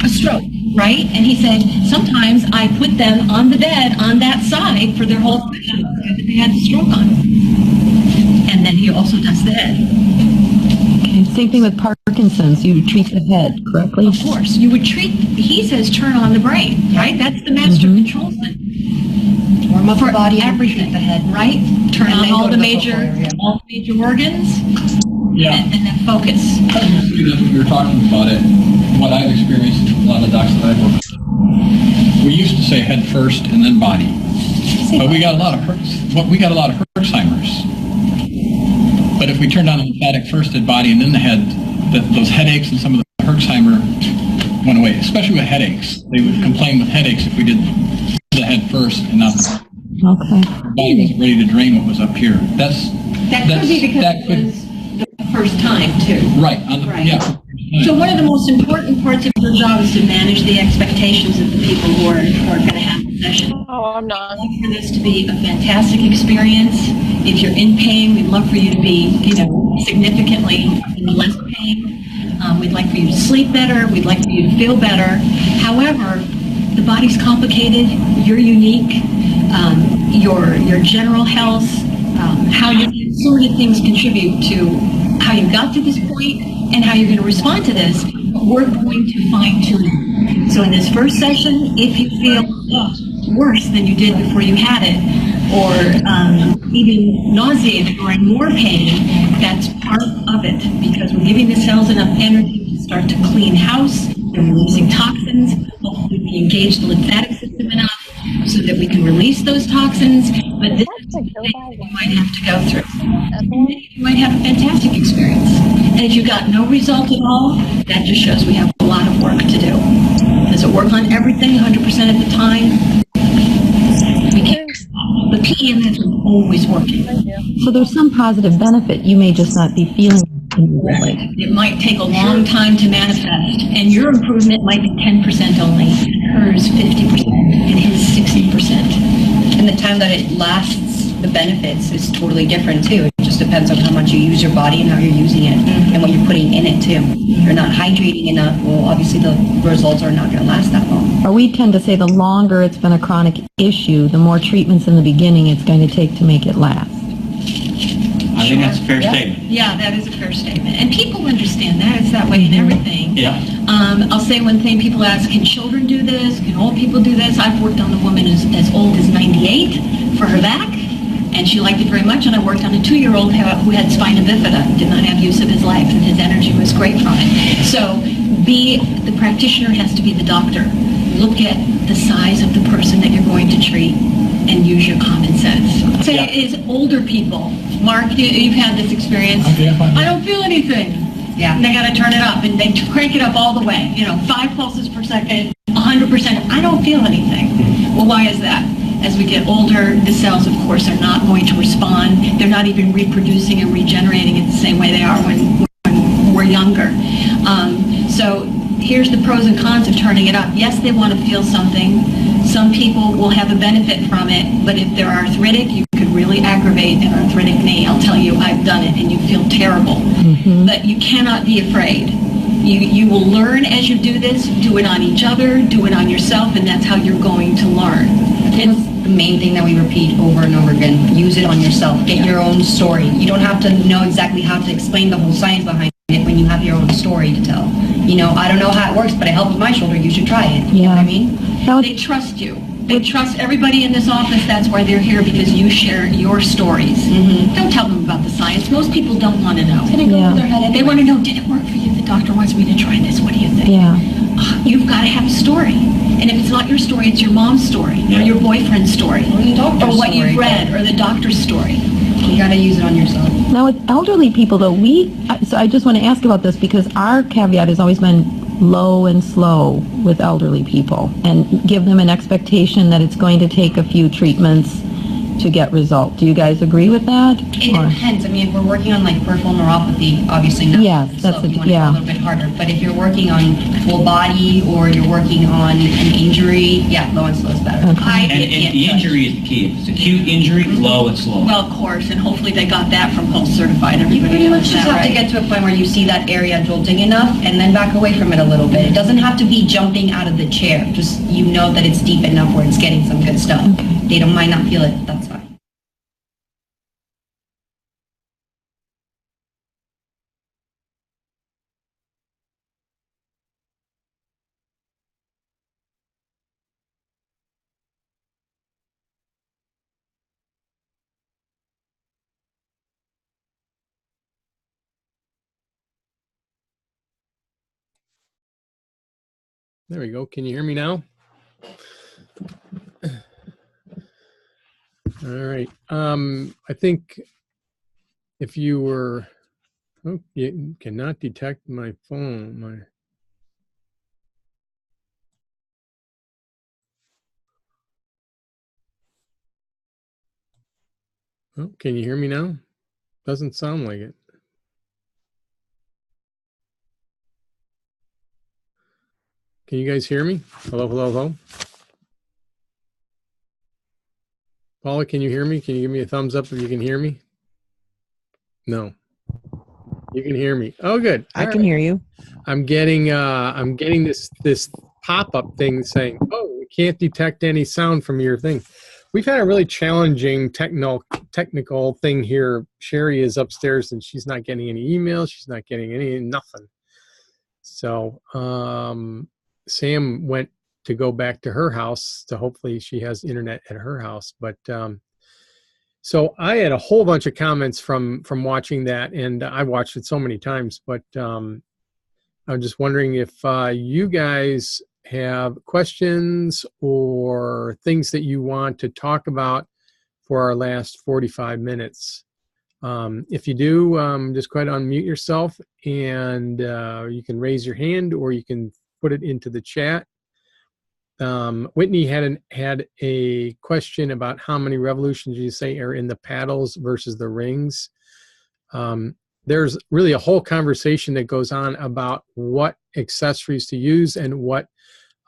a stroke, right? And he said, sometimes I put them on the bed on that side for their whole session that they had the stroke on. And then he also does the head. Okay. Same thing with Parkinson's. You treat the head correctly? Of course. You would treat, he says, turn on the brain, right? That's the master control thing. Warm up for the body, everything, the head, right? Turn and on all the major organs, Yeah. and then focus. That's what we were talking about it. What I've experienced, a lot of docs that I've worked with. We used to say head first and then body, but we got a lot of Herxheimer's. But if we turned on the lymphatic first at body and then the head, those headaches and some of the Herxheimer went away, especially with headaches. They would complain with headaches if we did the head first and not the body was ready to drain what was up here. That could be because it was the first time, too. Right. Yeah. So one of the most important parts of your job is to manage the expectations of the people who are going to have the session. Oh, I'm not. We'd love for this to be a fantastic experience. If you're in pain, we'd love for you to be, significantly in less pain. We'd like for you to sleep better. We'd like for you to feel better. However, the body's complicated. You're unique. Your general health, how so many things contribute to how you got to this point and how you're going to respond to this. We're going to fine tune it. So in this first session, if you feel worse than you did before you had it, or even nauseated or in more pain, that's part of it, because we're giving the cells enough energy to start to clean house, and releasing toxins. Hopefully we engage the lymphatic system enough so that we can release those toxins, but this is something you might have to go through. You might have a fantastic experience. And if you got no result at all, that just shows we have a lot of work to do. Does it work on everything 100% of the time? We can't. The PEMF is always working. So there's some positive benefit. You may just not be feeling it immediately. It might take a long time to manifest, and your improvement might be 10% only, hers 50%, and his 60%. And the time that it lasts, the benefits is totally different too. It just depends on how much you use your body and how you're using it, and what you're putting in it too. If you're not hydrating enough, well, obviously the results are not going to last that long. Or we tend to say the longer it's been a chronic issue, the more treatments in the beginning it's going to take to make it last. I think that's a fair statement. Yeah, that is a fair statement. And people understand that. It's that way in everything. Yeah. I'll say one thing. People ask, can children do this? Can old people do this? I've worked on a woman as old as 98 for her back, and she liked it very much. And I worked on a 2-year-old who had spina bifida, did not have use of his legs, and his energy was great from it. So the practitioner has to be the doctor. look at the size of the person that you're going to treat and use your common sense. Say it is older people. Mark, you've had this experience. I don't feel anything. Yeah. And they got to turn it up, and they crank it up all the way. 5 pulses per second, 100%. I don't feel anything. Well, why is that? As we get older, the cells, of course, are not going to respond. They're not even reproducing and regenerating in the same way they are when we're younger. So here's the pros and cons of turning it up. Yes, they want to feel something. Some people will have a benefit from it, but if they're arthritic, you could really aggravate an arthritic knee. I'll tell you, I've done it, and you feel terrible. But you cannot be afraid. You will learn as you do this. Do it on each other, do it on yourself, and that's how you're going to learn. It's the main thing that we repeat over and over again. Use it on yourself. Get your own story. You don't have to know exactly how to explain the whole science behind it when you have your own story to tell. I don't know how it works, but it helped with my shoulder. You should try it. You know what I mean? They trust you. They trust everybody in this office. That's why they're here, because you share your stories. Don't tell them about the science. Most people don't want to know. They go over their head. They want to know, did it work for you? The doctor wants me to try this. What do you think? You've got to have a story. And if it's not your story, it's your mom's story, or your boyfriend's story, or what you've read, or the doctor's story. You got to use it on yourself. Now with elderly people though, so I just want to ask about this because our caveat has always been low and slow with elderly people and give them an expectation that it's going to take a few treatments to get result. Do you guys agree with that? It depends. I mean, if we're working on like peripheral neuropathy, obviously not. Yes, that's you want to go a little bit harder. But if you're working on full body or you're working on an injury, low and slow is better. And the injury is the key. If it's acute injury, low and slow. Well, of course, and hopefully they got that from Pulse Certified. You Everybody pretty much knows just that, have to get to a point where you see that area jolting enough and then back away from it a little bit. It doesn't have to be jumping out of the chair. Just that it's deep enough where it's getting some good stuff. They might not feel it. That's fine. There we go. Can you hear me now? All right. I think if you were, you cannot detect my phone. Can you hear me now? Doesn't sound like it. Can you guys hear me? Hello, hello, hello. Paula, can you hear me? Can you give me a thumbs up if you can hear me? No. You can hear me. Oh, good. I can hear you. I'm getting this pop-up thing saying, "Oh, we can't detect any sound from your thing." We've had a really challenging technical thing here. Shari is upstairs and she's not getting any emails. She's not getting nothing. So Sam went to go back to her house to hopefully she has internet at her house. But so I had a whole bunch of comments from watching that, and I watched it so many times. But I'm just wondering if you guys have questions or things that you want to talk about for our last 45 minutes. If you do, just go ahead and unmute yourself, and you can raise your hand or you can put it into the chat. Whitney had a question about how many revolutions you say are in the paddles versus the rings. There's really a whole conversation that goes on about what accessories to use and what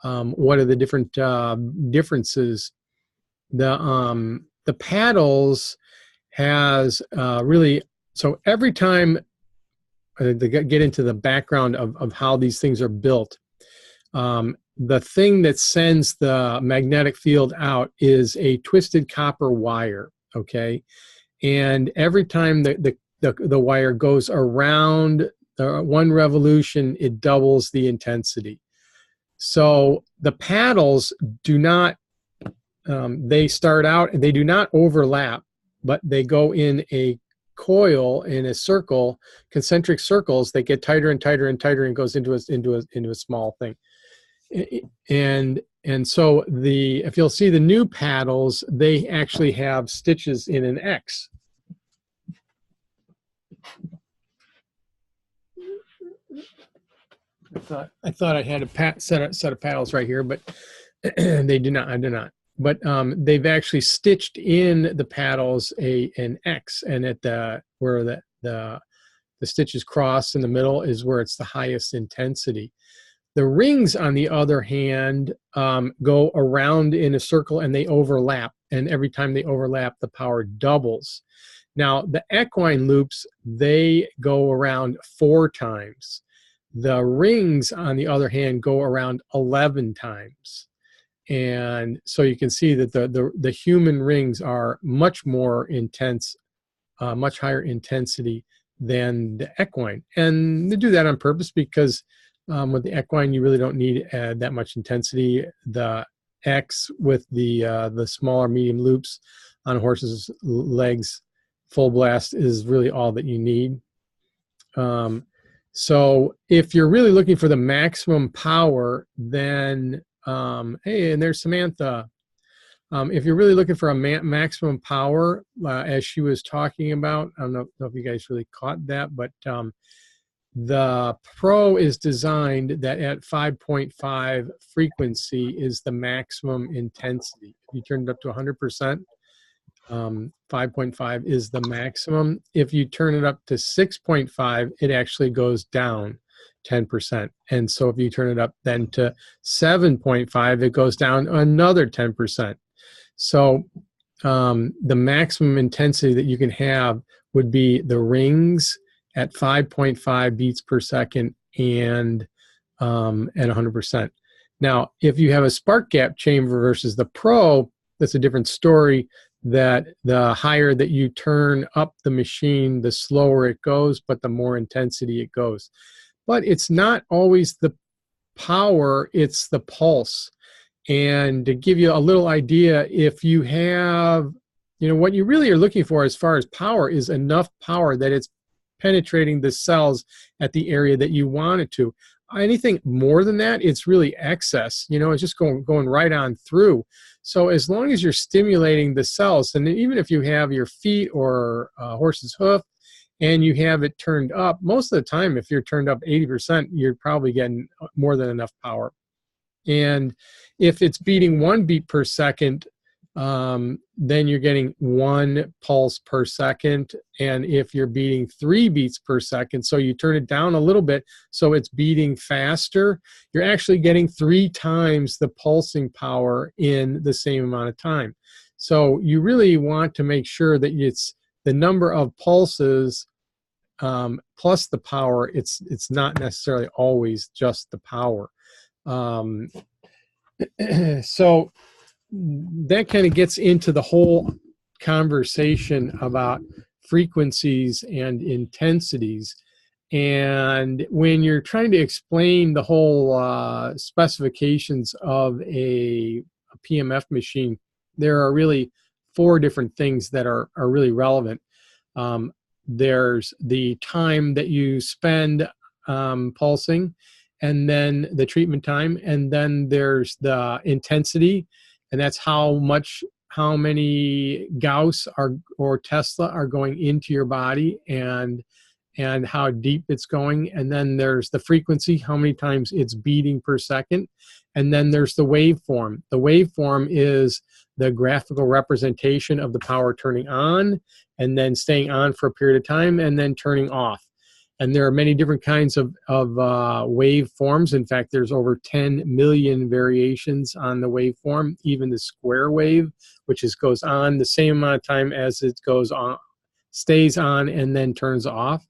are the different differences. The paddles has really, so every time to get into the background of how these things are built, the thing that sends the magnetic field out is a twisted copper wire, okay? And every time the wire goes around one revolution, it doubles the intensity. So the paddles do not, they start out, they do not overlap, but they go in a coil, in a circle, concentric circles that get tighter and tighter and tighter and goes into a small thing. And so if you'll see the new paddles, they actually have stitches in an X. I thought I had a set of paddles right here, but they do not. I do not. But they've actually stitched in the paddles an X, and at where the stitches cross in the middle is where it's the highest intensity. The rings, on the other hand, go around in a circle and they overlap. And every time they overlap, the power doubles. Now, the equine loops, they go around 4 times. The rings, on the other hand, go around 11 times. And so you can see that the human rings are much more intense, much higher intensity than the equine. And they do that on purpose because with the equine, you really don't need that much intensity. The X with the smaller medium loops on a horse's legs, full blast is really all that you need. So if you're really looking for the maximum power, then, hey, and there's Samantha. If you're really looking for a maximum power, as she was talking about, I don't know if you guys really caught that, but the Pro is designed that at 5.5 frequency is the maximum intensity. If you turn it up to 100%, 5.5 is the maximum. If you turn it up to 6.5, it actually goes down 10%. And so if you turn it up then to 7.5, it goes down another 10%. So the maximum intensity that you can have would be the rings at 5.5 beats per second and at 100%. Now, if you have a spark gap chamber versus the Pro, that's a different story, that the higher that you turn up the machine, the slower it goes, but the more intensity it goes. But it's not always the power, it's the pulse. And to give you a little idea, if you have, what you really are looking for as far as power is enough power that it's penetrating the cells at the area that you want it to. Anything more than that, it's really excess. It's just going right on through. So as long as you're stimulating the cells, and even if you have your feet or a horse's hoof and you have it turned up, most of the time, if you're turned up 80%, you're probably getting more than enough power. And if it's beating 1 beat per second, then you're getting 1 pulse per second. And if you're beating 3 beats per second, so you turn it down a little bit so it's beating faster, you're actually getting 3 times the pulsing power in the same amount of time. So you really want to make sure that it's the number of pulses plus the power. It's not necessarily always just the power. So that kind of gets into the whole conversation about frequencies and intensities. And when you're trying to explain the whole specifications of a PEMF machine, there are really 4 different things that are really relevant. There's the time that you spend pulsing, and then the treatment time, and then there's the intensity, and that's how many Gauss or Tesla are going into your body, and how deep it's going. And then there's the frequency, how many times it's beating per second. And then there's the waveform. The waveform is the graphical representation of the power turning on and then staying on for a period of time and then turning off. And there are many different kinds of waveforms. In fact, there's over 10 million variations on the waveform. Even the square wave, which goes on the same amount of time as it goes on, stays on and then turns off.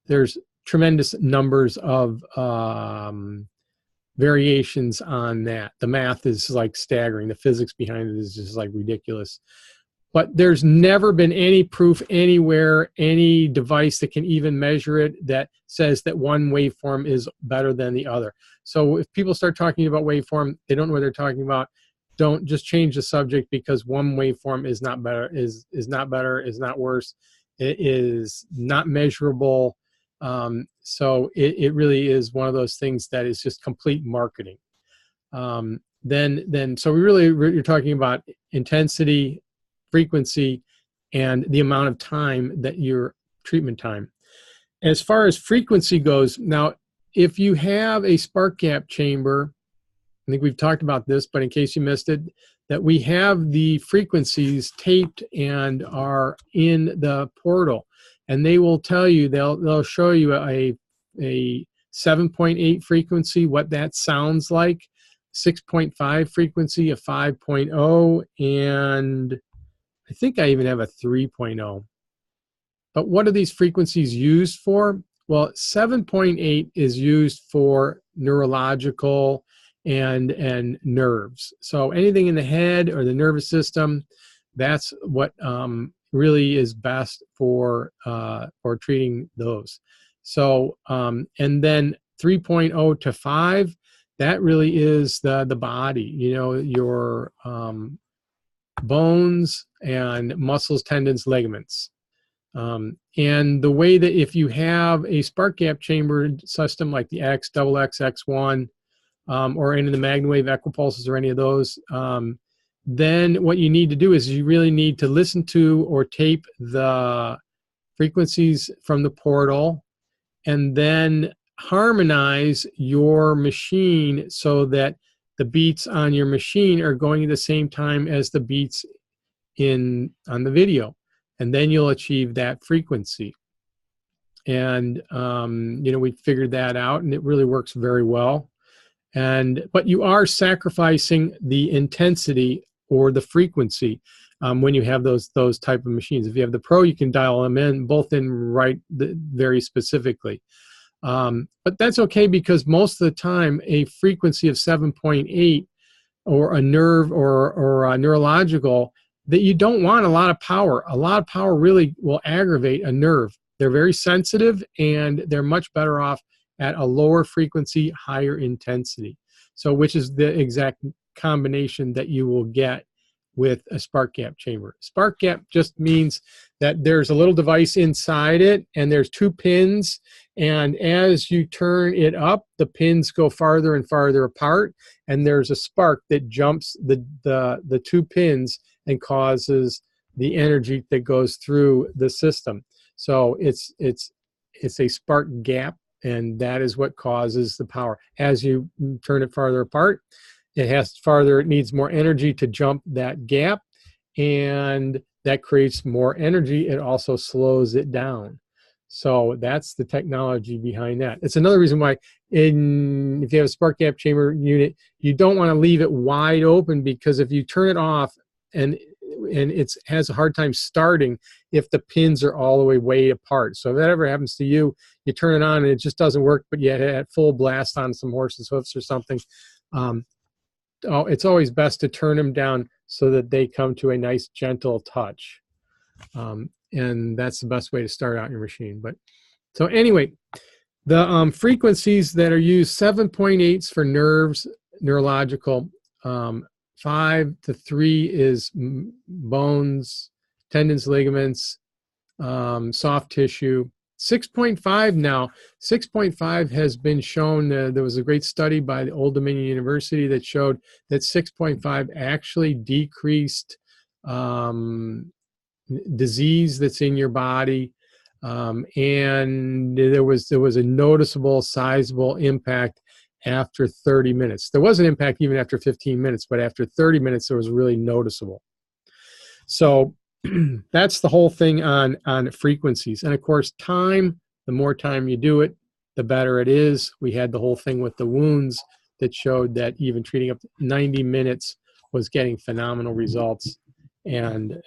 There's tremendous numbers of variations on that. The math is like staggering. The physics behind it is just like ridiculous. But there's never been any proof anywhere, any device that can even measure it, that says that one waveform is better than the other. So if people start talking about waveform, they don't know what they're talking about. Don't just change the subject because one waveform is not better, is not better, is not worse. It is not measurable. So it really is one of those things that is just complete marketing. So you're talking about intensity, frequency, and the amount of time that your treatment time. As far as frequency goes, now, if you have a spark gap chamber, I think we've talked about this, but in case you missed it, that we have the frequencies taped and are in the portal, and they will tell you, they'll show you a 7.8 frequency, what that sounds like, 6.5 frequency, a 5.0, and I think I even have a 3.0. But what are these frequencies used for? Well, 7.8 is used for neurological and nerves. So anything in the head or the nervous system, that's what really is best for treating those. So and then 3.0 to 5, that really is the body, your bones and muscles, tendons, ligaments. And the way that if you have a spark gap chamber system like the X, XX, X1, or any of the MagnaWave Equipulses or any of those, then what you need to do is you really need to listen to or tape the frequencies from the portal and then harmonize your machine so that the beats on your machine are going at the same time as the beats on the video. And then you'll achieve that frequency. And, we figured that out, and it really works very well. But you are sacrificing the intensity or the frequency when you have those type of machines. If you have the Pro, you can dial them in, both in very specifically. But that's okay, because most of the time a frequency of 7.8 or a nerve or a neurological, that you don't want a lot of power. A lot of power really will aggravate a nerve. They're very sensitive, and they're much better off at a lower frequency, higher intensity. So which is the exact combination that you will get with a spark gap chamber. Spark gap just means that there's a little device inside it, and there's 2 pins, and as you turn it up, the pins go farther and farther apart, and there's a spark that jumps the 2 pins and causes the energy that goes through the system. So it's a spark gap, and that is what causes the power. As you turn it farther apart, it needs more energy to jump that gap, and that creates more energy. It also slows it down. So that's the technology behind that. It's another reason why if you have a spark gap chamber unit, you don't want to leave it wide open, because if you turn it off and it has a hard time starting if the pins are all the way apart. So if that ever happens to you, you turn it on and it just doesn't work, but you had full blast on some horse's hoofs or something. It's always best to turn them down so that they come to a nice gentle touch. And that's the best way to start out your machine. But so anyway, the frequencies that are used, 7.8s for nerves, neurological, 5 to 3 is bones, tendons, ligaments, soft tissue. 6.5 now. 6.5 has been shown. There was a great study by the Old Dominion University that showed that 6.5 actually decreased disease that's in your body, and there was a noticeable, sizable impact after 30 minutes. There was an impact even after 15 minutes, but after 30 minutes, it was really noticeable. So that's the whole thing on frequencies. And of course, time, the more time you do it, the better it is. We had the whole thing with the wounds that showed that even treating up to 90 minutes was getting phenomenal results. And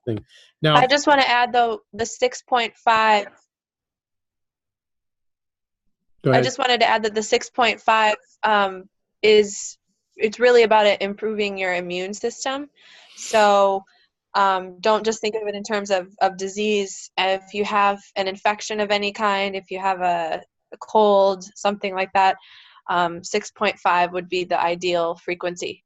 thing. Now, I just want to add, though, the 6.5. I just wanted to add that the 6.5 it's really about it improving your immune system. So don't just think of it in terms of disease. If you have an infection of any kind, if you have a cold, something like that, 6.5 would be the ideal frequency.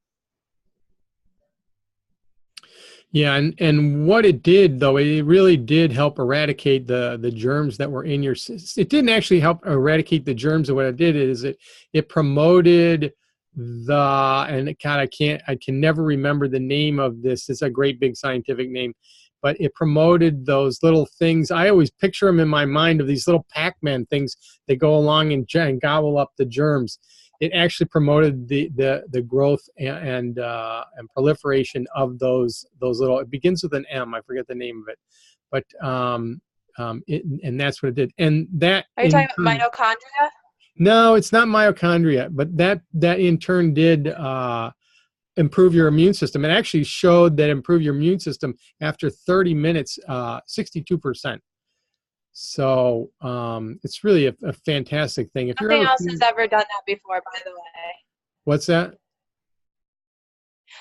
Yeah, and what it did, though, it really did help eradicate the germs that were in your system. It didn't actually help eradicate the germs. And what it did is it promoted and God, I can never remember the name of this. It's a great big scientific name, but it promoted those little things. I always picture them in my mind of these little Pac-Man things that go along and gobble up the germs. It actually promoted the growth and proliferation of those little. It begins with an M. I forget the name of it, but and that's what it did. And that. Are you talking about mitochondria? No, it's not mitochondria, but that in turn did improve your immune system. It actually showed that improve your immune system after 30 minutes, 62%. So it's really a fantastic thing. If Nothing else has ever done that before, by the way. What's that?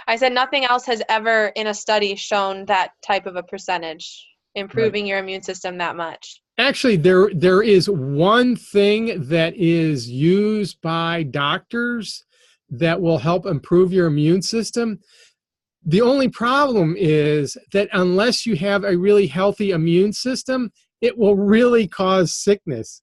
I said nothing else has ever in a study shown that type of a percentage, improving your immune system that much. Actually, there is one thing that is used by doctors that will help improve your immune system. The only problem is that unless you have a really healthy immune system, it will really cause sickness.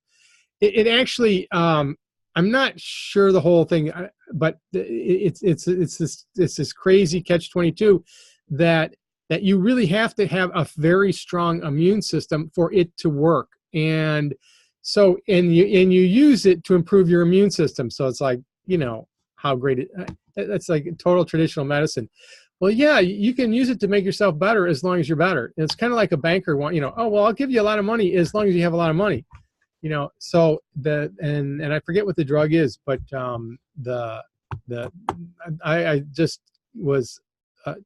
It actually, I'm not sure the whole thing, but it's this crazy catch-22 that you really have to have a very strong immune system for it to work. And so, and you use it to improve your immune system. So it's like, you know, how great that's like total traditional medicine. Well, yeah, you can use it to make yourself better as long as you're better. It's kind of like a banker want, oh, well, I'll give you a lot of money as long as you have a lot of money, so and I forget what the drug is, but I just was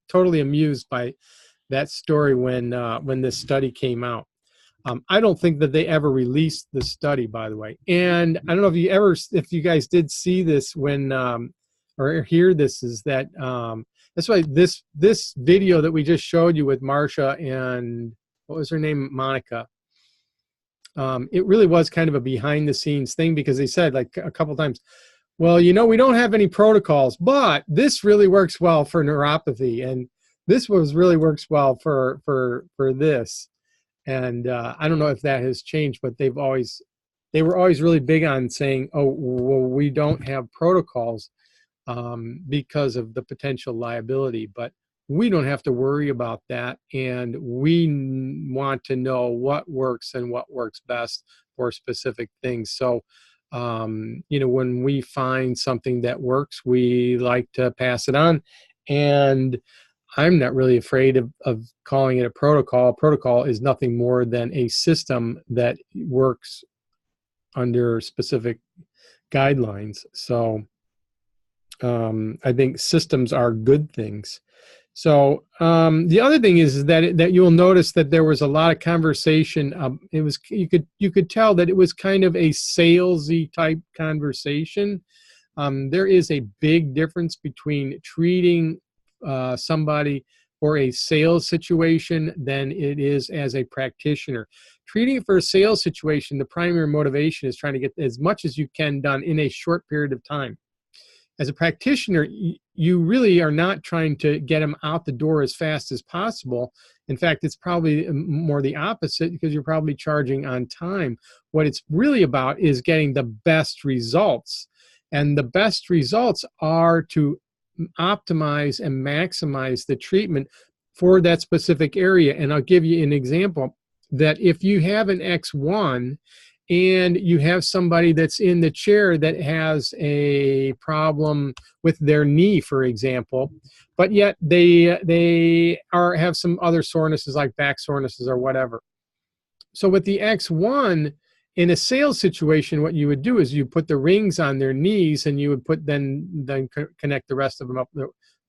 totally amused by that story when this study came out. I don't think that they ever released the study, by the way. And I don't know if you guys did see this or hear this, is that that's why this video that we just showed you with Marsha and what was her name, Monica. It really was kind of a behind the scenes thing, because they said like a couple times, well, we don't have any protocols, but this really works well for neuropathy, and this really works well for this. And I don't know if that has changed, but they were always really big on saying, oh, well, we don't have protocols because of the potential liability, but we don't have to worry about that. And we want to know what works and what works best for specific things. So, when we find something that works, we like to pass it on. And I'm not really afraid of calling it a protocol. A protocol is nothing more than a system that works under specific guidelines. So I think systems are good things. So the other thing is that you'll notice that there was a lot of conversation. It was you could tell that it was kind of a salesy type conversation. There is a big difference between treating somebody for a sales situation than it is as a practitioner. Treating for a sales situation, the primary motivation is trying to get as much as you can done in a short period of time. As a practitioner, you really are not trying to get them out the door as fast as possible. In fact, it's probably more the opposite, because you're probably charging on time. What it's really about is getting the best results. And the best results are to optimize and maximize the treatment for that specific area. And I'll give you an example that if you have an X1 and you have somebody that's in the chair that has a problem with their knee, for example, but yet they have some other sorenesses like back sorenesses or whatever. So with the X1, in a sales situation, what you would do is you put the rings on their knees, and you would put then connect the rest of them up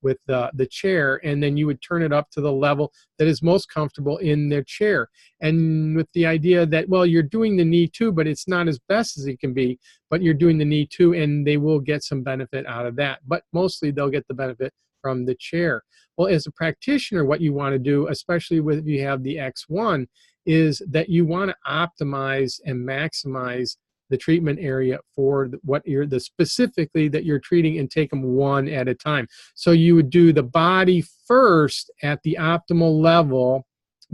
with the chair, and then you would turn it up to the level that is most comfortable in their chair. And with the idea that, well, you're doing the knee too, but it's not as best as it can be, but you're doing the knee too, and they will get some benefit out of that. But mostly they'll get the benefit from the chair. Well, as a practitioner, what you want to do, especially if you have the X1, is that you want to optimize and maximize the treatment area for what you're specifically that you're treating, and take them one at a time. So you would do the body first at the optimal level.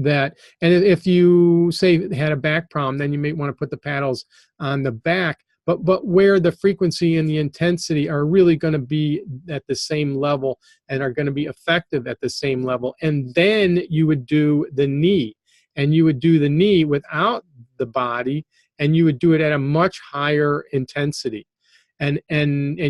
And if you say had a back problem, then you may want to put the paddles on the back, but where the frequency and the intensity are really going to be at the same level and are going to be effective at the same level. And then you would do the knee, and you would do the knee without the body, and you would do it at a much higher intensity. And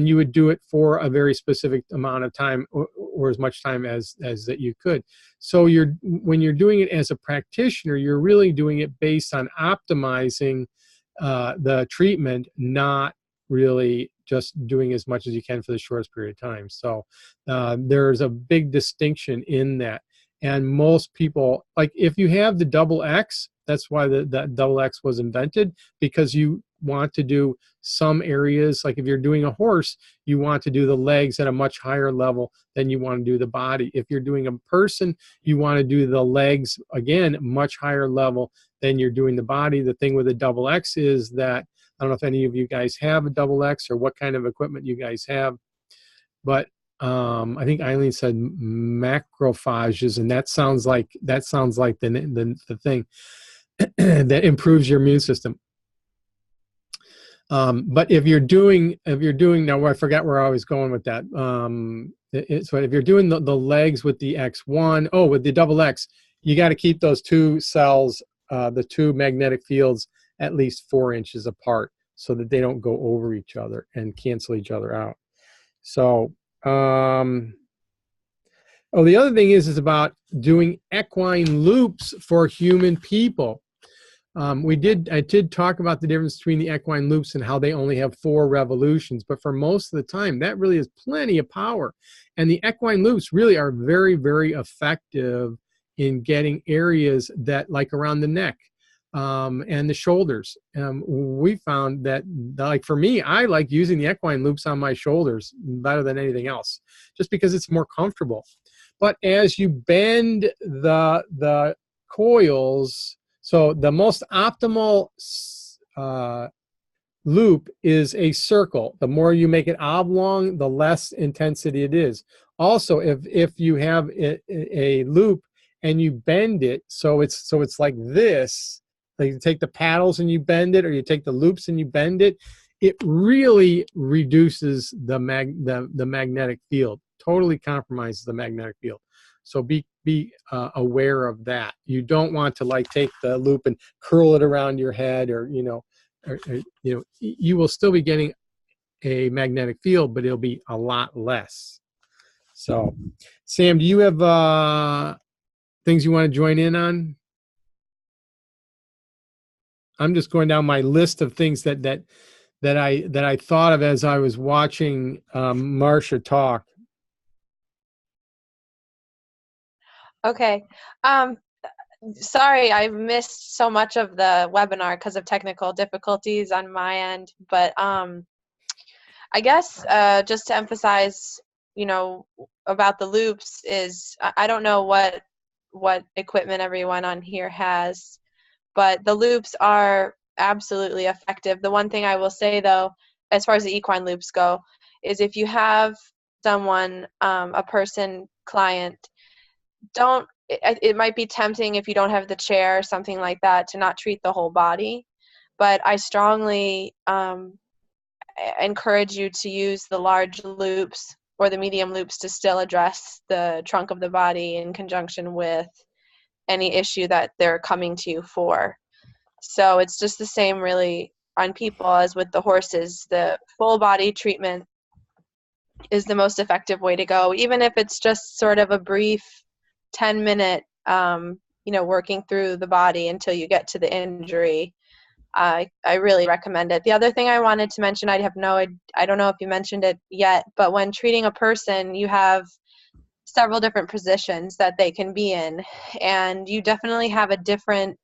you would do it for a very specific amount of time, or as much time as that you could. So when you're doing it as a practitioner, you're really doing it based on optimizing the treatment, not really just doing as much as you can for the shortest period of time. So there's a big distinction in that. And most people, like if you have the double X, that's why that double X was invented, because you want to do some areas, like if you're doing a horse, you want to do the legs at a much higher level than you want to do the body. If you're doing a person, you want to do the legs, again, much higher level than you're doing the body. The thing with a double X is that, I don't know if any of you guys have a double X or what kind of equipment you guys have, but I think Eileen said macrophages, and that sounds like the thing that improves your immune system. But if you're doing now, I forgot where I was going with that. So if you're doing the legs with the X1, with the double X, you got to keep those two cells, the two magnetic fields, at least 4 inches apart, so that they don't go over each other and cancel each other out. So, the other thing is about doing equine loops for human people. I did talk about the difference between the equine loops and how they only have 4 revolutions, but for most of the time, that really is plenty of power. And the equine loops really are very, very effective in getting areas that, like around the neck and the shoulders. We found that, like for me, I like using the equine loops on my shoulders better than anything else, just because it's more comfortable. But as you bend the coils, so the most optimal loop is a circle. The more you make it oblong, the less intensity it is. Also, if you have a loop and you bend it, so it's like this, like you take the paddles and you bend it, or you take the loops and you bend it, it really reduces the magnetic field, totally compromises the magnetic field. So be aware of that. You don't want to like take the loop and curl it around your head, or you will still be getting a magnetic field, but it'll be a lot less. So, Sam, do you have things you want to join in on? I'm just going down my list of things that I thought of as I was watching Marcia talk. Okay. Sorry, I missed so much of the webinar because of technical difficulties on my end. But I guess just to emphasize, about the loops is, I don't know what equipment everyone on here has, but the loops are absolutely effective. The one thing I will say, though, as far as the equine loops go, is if you have someone, a person, client, it might be tempting if you don't have the chair or something like that to not treat the whole body, but I strongly encourage you to use the large loops or the medium loops to still address the trunk of the body in conjunction with any issue that they're coming to you for. So it's just the same really on people as with the horses. The full body treatment is the most effective way to go, even if it's just sort of a brief 10-minute, working through the body until you get to the injury. I really recommend it. The other thing I wanted to mention, I don't know if you mentioned it yet, but when treating a person, you have several different positions that they can be in, and you definitely have a different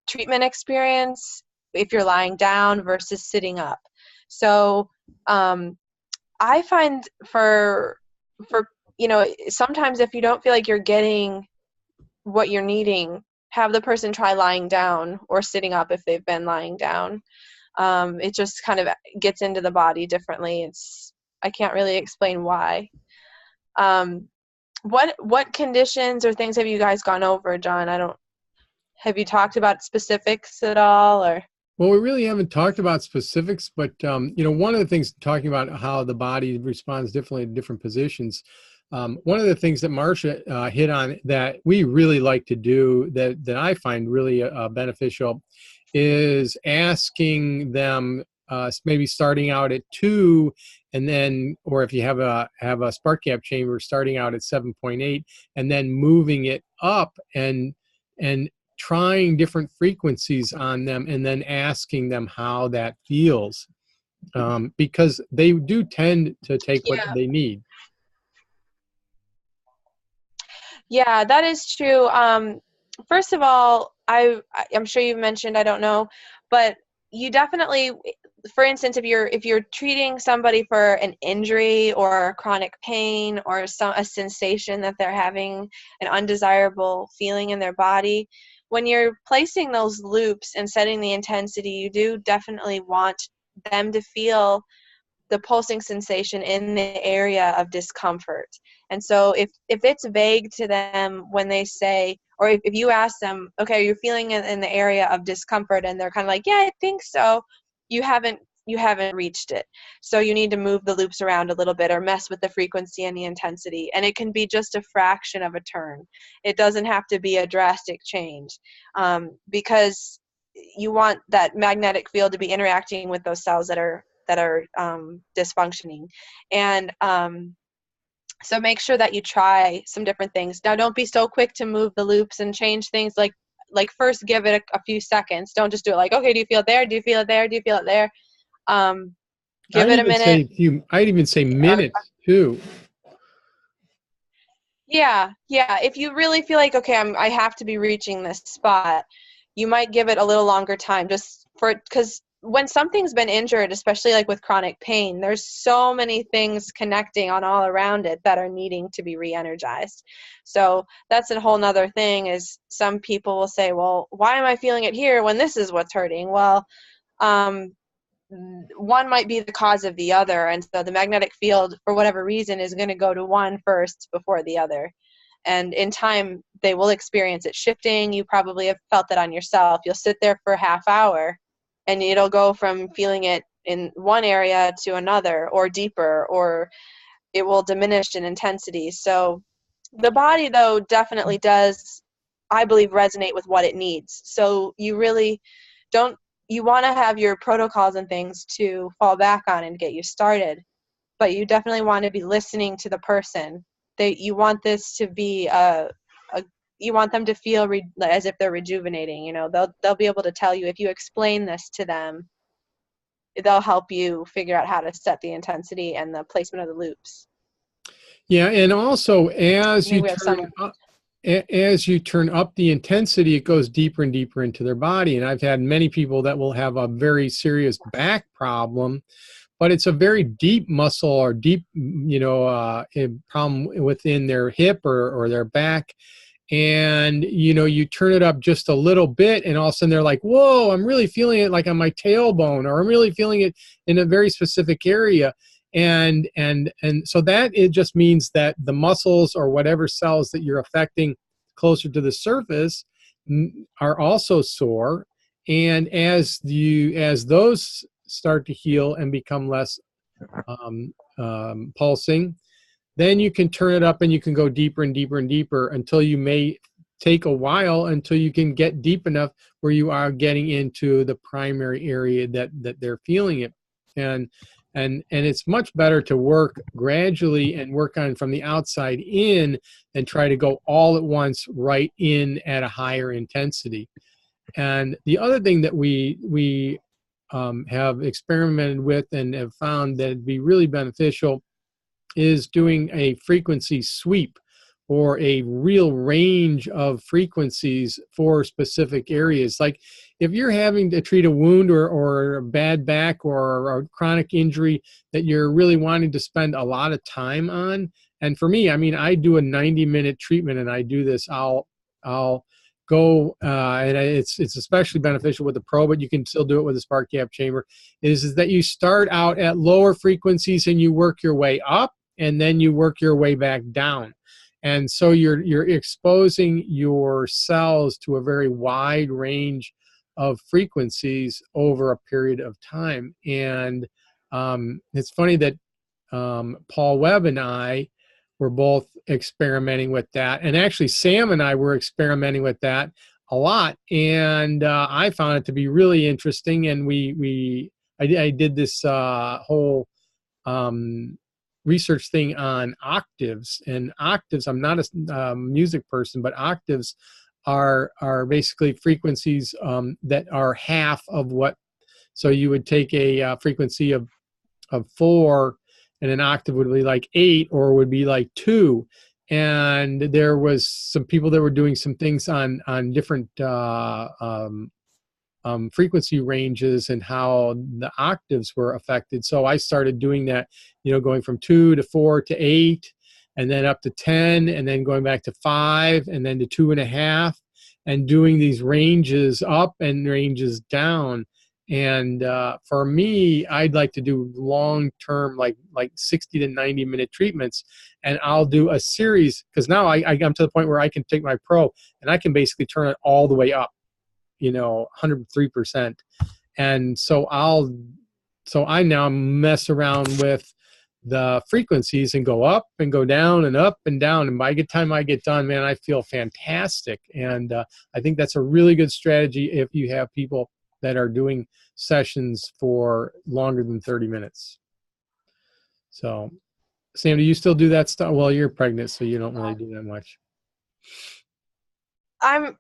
treatment experience if you're lying down versus sitting up. So I find for sometimes if you don't feel like you're getting what you're needing have the person try lying down or sitting up if they've been lying down. It just kind of gets into the body differently. I can't really explain why. What conditions or things have you guys gone over, John? Have you talked about specifics at all, or? Well, we really haven't talked about specifics, but one of the things, talking about how the body responds differently to different positions, one of the things that Marcia hit on that we really like to do, that I find really beneficial, is asking them, maybe starting out at 2, and then, or if you have a spark gap chamber, starting out at 7.8, and then moving it up and trying different frequencies on them, and then asking them how that feels, because they do tend to take what they need. Yeah, that is true. First of all, I'm sure you've mentioned, I don't know, but you definitely, for instance, if you're treating somebody for an injury or chronic pain or a sensation that they're having, an undesirable feeling in their body, when you're placing those loops and setting the intensity, you do definitely want them to feel the pulsing sensation in the area of discomfort. And so if it's vague to them when they say, or if you ask them, okay, you're feeling it in the area of discomfort, and they're kind of like, yeah, I think so, you haven't reached it. So you need to move the loops around a little bit, or mess with the frequency and the intensity. And it can be just a fraction of a turn. It doesn't have to be a drastic change, because you want that magnetic field to be interacting with those cells that are dysfunctioning. And so make sure that you try some different things. Now, don't be so quick to move the loops and change things. Like first give it a few seconds. Don't just do it like, okay, do you feel it there? Do you feel it there? Do you feel it there? Give it a minute. I'd even say minutes too. Yeah. If you really feel like, okay, I have to be reaching this spot, you might give it a little longer time, just because when something's been injured, especially like with chronic pain, there's so many things connecting on all around it that are needing to be re-energized. So that's a whole nother thing, is some people will say, well, why am I feeling it here when this is what's hurting? Well, one might be the cause of the other. And so the magnetic field, for whatever reason, is going to go to one first before the other. And in time, they will experience it shifting. You probably have felt that on yourself. You'll sit there for a half hour, and it'll go from feeling it in one area to another, or deeper, or it will diminish in intensity. So the body, though, definitely does, I believe, resonate with what it needs. So you really you want to have your protocols and things to fall back on and get you started, but you definitely want to be listening to the person. You want this to be you want them to feel as if they're rejuvenating. They'll be able to tell you, if you explain this to them, they'll help you figure out how to set the intensity and the placement of the loops. Yeah, and also as you turn up the intensity, it goes deeper and deeper into their body. And I've had many people that will have a very serious back problem, but it's a very deep muscle or deep, problem within their hip or their back. And, you turn it up just a little bit, and all of a sudden they're like, whoa, I'm really feeling it like on my tailbone, or I'm really feeling it in a very specific area. And so that, it just means that the muscles or whatever cells that you're affecting closer to the surface are also sore. And as those start to heal and become less pulsing, then you can turn it up, and you can go deeper and deeper and deeper, until you may take a while until you can get deep enough where you are getting into the primary area that they're feeling it. And it's much better to work gradually and work on from the outside in, than try to go all at once right in at a higher intensity. And the other thing that we have experimented with and have found that it'd be really beneficial is doing a frequency sweep, or a real range of frequencies for specific areas. Like if you're having to treat a wound or a bad back or a chronic injury that you're really wanting to spend a lot of time on. And for me, I do a 90-minute treatment, and I do this. I'll go, and it's especially beneficial with the Pro, but you can still do it with the spark gap chamber, is that you start out at lower frequencies and you work your way up, and then you work your way back down. And so you're exposing your cells to a very wide range of frequencies over a period of time. And it's funny that Paul Webb and I were both experimenting with that. And actually, Sam and I were experimenting with that a lot. And I found it to be really interesting. And I did this whole research thing on octaves. And octaves, I'm not a music person, but octaves are basically frequencies that are half of what. So you would take a frequency of 4, and an octave would be like 8, or would be like 2. And there was some people that were doing some things on different frequency ranges and how the octaves were affected. So I started doing that, going from 2 to 4 to 8, and then up to 10, and then going back to 5, and then to 2.5, and doing these ranges up and ranges down. And for me, I'd like to do long-term, like 60 to 90-minute treatments, and I'll do a series, because now I'm to the point where I can take my Pro and I can basically turn it all the way up, 103%. And so I now mess around with the frequencies and go up and go down and up and down. And by the time I get done, man, I feel fantastic. And I think that's a really good strategy if you have people that are doing sessions for longer than 30 minutes. So, Sam, do you still do that stuff? Well, you're pregnant, so you don't really do that much. I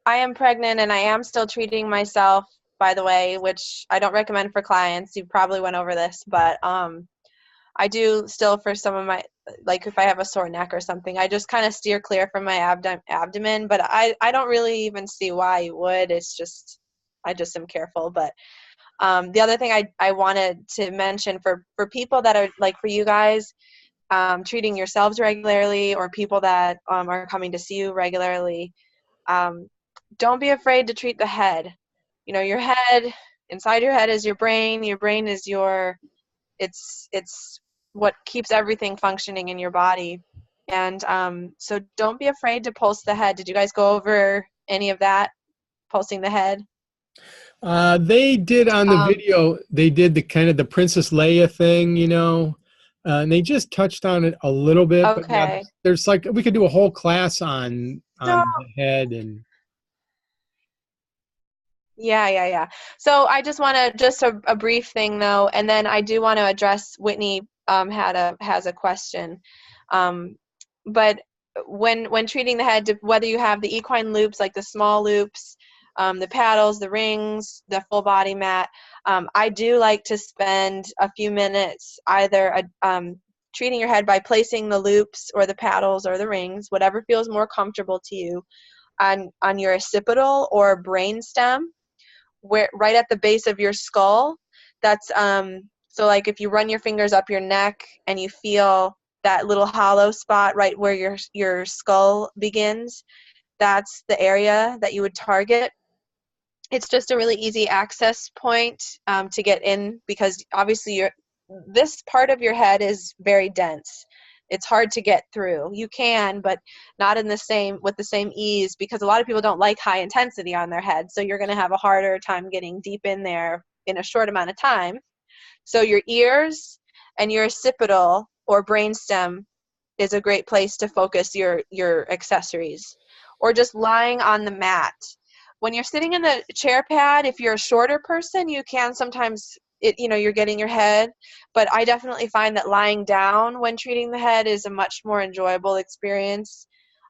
am pregnant, and I am still treating myself, by the way, which I don't recommend for clients. You probably went over this, but I do still, for some of my, like if I have a sore neck or something, I just kind of steer clear from my abdomen, but I don't really even see why you would. It's just, I just am careful. But the other thing I wanted to mention for people that are, like for you guys, treating yourselves regularly, or people that are coming to see you regularly, don't be afraid to treat the head. Your head, inside your head is your brain. Your brain is it's what keeps everything functioning in your body. And so don't be afraid to pulse the head. Did you guys go over any of that, pulsing the head? They did on the video, they did the kind of the Princess Leia thing, and they just touched on it a little bit. Okay. But yeah, there's like, we could do a whole class on the head. And Yeah. So I just want to, just a brief thing though, and then I do want to address, Whitney has a question. But when treating the head, whether you have the equine loops, like the small loops, the paddles, the rings, the full body mat, I do like to spend a few minutes either treating your head by placing the loops or the paddles or the rings, whatever feels more comfortable to you, on your occipital or brain stem, where right at the base of your skull. That's so like if you run your fingers up your neck and you feel that little hollow spot right where your skull begins, that's the area that you would target. It's just a really easy access point to get in, because obviously this part of your head is very dense. It's hard to get through. You can, but not with the same ease, because a lot of people don't like high intensity on their head. So you're going to have a harder time getting deep in there in a short amount of time. So your ears and your occipital or brainstem is a great place to focus your accessories, or just lying on the mat. When you're sitting in the chair pad, if you're a shorter person, you can sometimes, you're getting your head, but I definitely find that lying down when treating the head is a much more enjoyable experience.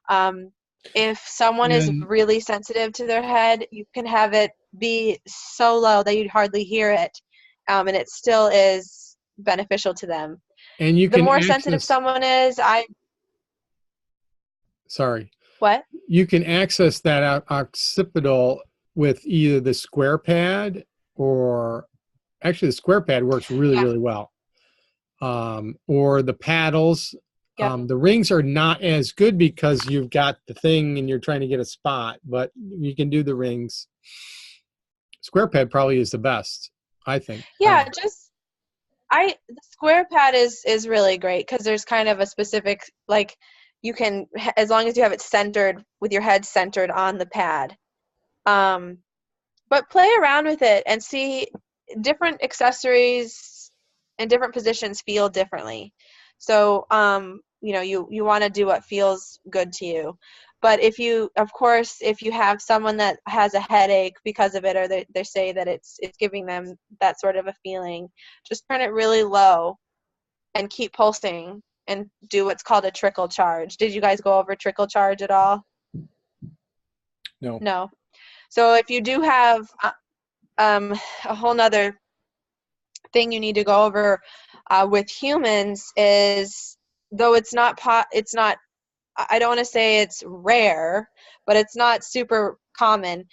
If someone is really sensitive to their head, you can have it be so low that you'd hardly hear it, and it still is beneficial to them. And the more sensitive someone is, Sorry. What? You can access that occipital with either the square pad, or actually the square pad works really, really well. Or the paddles Yep. The rings are not as good because you've got the thing and you're trying to get a spot, but you can do the rings. Square pad probably is the best, I think. Yeah, the square pad is really great because there's kind of a specific, like, you can, as long as you have it centered with your head centered on the pad. But play around with it and see different accessories and different positions feel differently. So, you want to do what feels good to you. But if you have someone that has a headache because of it, or they say that it's giving them that sort of a feeling, just turn it really low and keep pulsing and do what's called a trickle charge. Did you guys go over trickle charge at all? No. No. So if you do have a whole nother thing you need to go over with humans is, though it's not, I don't want to say it's rare, but it's not super common.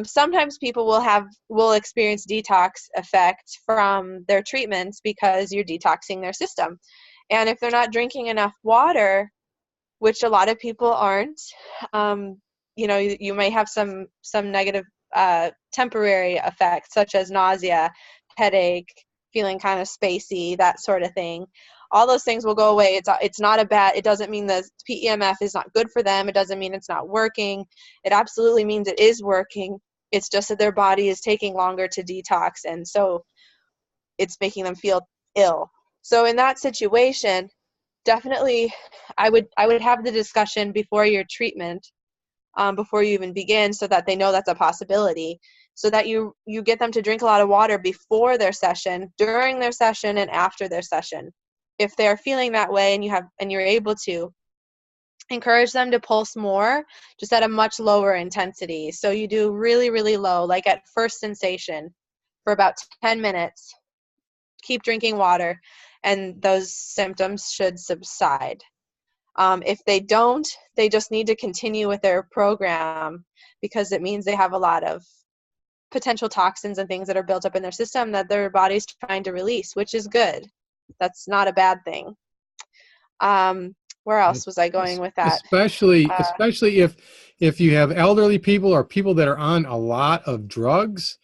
Sometimes people will experience detox effect from their treatments because you're detoxing their system. And if they're not drinking enough water, which a lot of people aren't, you may have some negative temporary effects, such as nausea, headache, feeling kind of spacey, that sort of thing. All those things will go away. It's not it doesn't mean the PEMF is not good for them. It doesn't mean it's not working. It absolutely means it is working. It's just that their body is taking longer to detox, and so it's making them feel ill. So in that situation, definitely I would have the discussion before your treatment, before you even begin, so that they know that's a possibility, so that you get them to drink a lot of water before their session, during their session, and after their session. If they're feeling that way and you're able to, encourage them to pulse more, just at a much lower intensity. So you do really, really low, like at first sensation for about 10 minutes. Keep drinking water, and those symptoms should subside. If they don't, they just need to continue with their program, because it means they have a lot of potential toxins and things that are built up in their system that their body's trying to release, which is good. That's not a bad thing. Where else was I going with that? Especially if you have elderly people or people that are on a lot of drugs,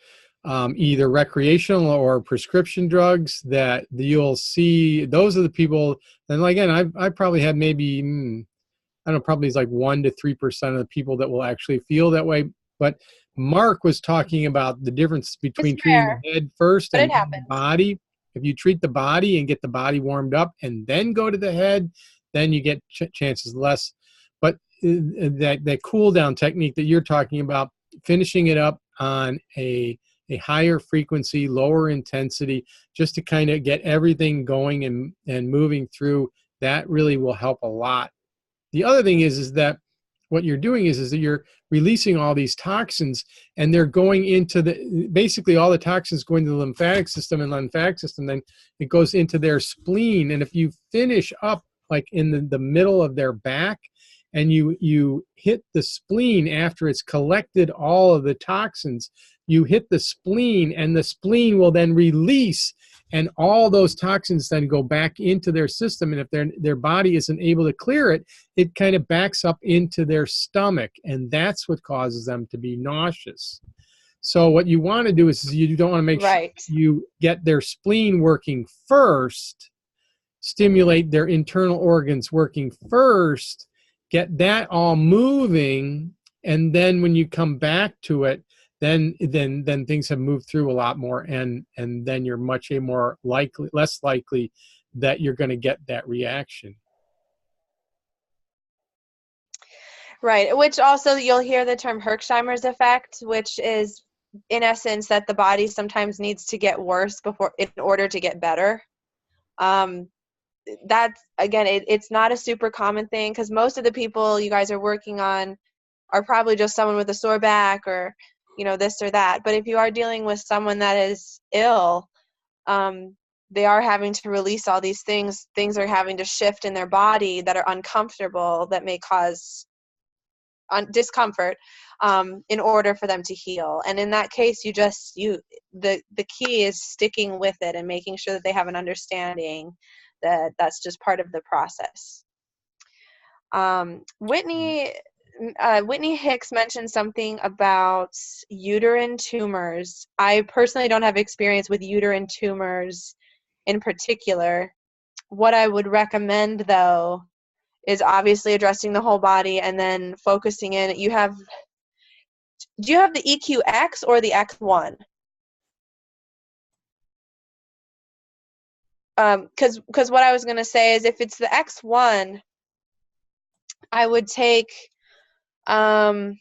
either recreational or prescription drugs, that you'll see those are the people. And again, I probably had maybe, I don't know, probably it's like 1 to 3% of the people that will actually feel that way. But Mark was talking about the difference between treating the head first and the body. If you treat the body and get the body warmed up and then go to the head, then you get chances less. But that cool down technique that you're talking about, finishing it up on a higher frequency, lower intensity, just to kind of get everything going and moving through, that really will help a lot. The other thing is that what you're doing is that you're releasing all these toxins, and they're going into basically all the toxins going to the lymphatic system, and lymphatic system, then it goes into their spleen. And if you finish up like in the middle of their back, and you hit the spleen after it's collected all of the toxins, you hit the spleen, and the spleen will then release, and all those toxins then go back into their system. And if their body isn't able to clear it, it kind of backs up into their stomach, and that's what causes them to be nauseous. So what you want to do is you don't want to make sure you get their spleen working first, stimulate their internal organs working first, get that all moving, and then when you come back to it, then things have moved through a lot more, and then you're much less likely that you're going to get that reaction. Right, which also you'll hear the term Herxheimer's effect, which is in essence that the body sometimes needs to get worse in order to get better. That's, again, it's not a super common thing, because most of the people you guys are working on are probably just someone with a sore back or this or that. But if you are dealing with someone that is ill, they are having to release all these things. Things are having to shift in their body that are uncomfortable, that may cause discomfort, in order for them to heal. And in that case, the key is sticking with it and making sure that they have an understanding that that's just part of the process. Whitney Hicks mentioned something about uterine tumors. I personally don't have experience with uterine tumors in particular. What I would recommend, though, is obviously addressing the whole body and then focusing in. Do you have the EQX or the X1? Because what I was going to say is, if it's the X1, I would take one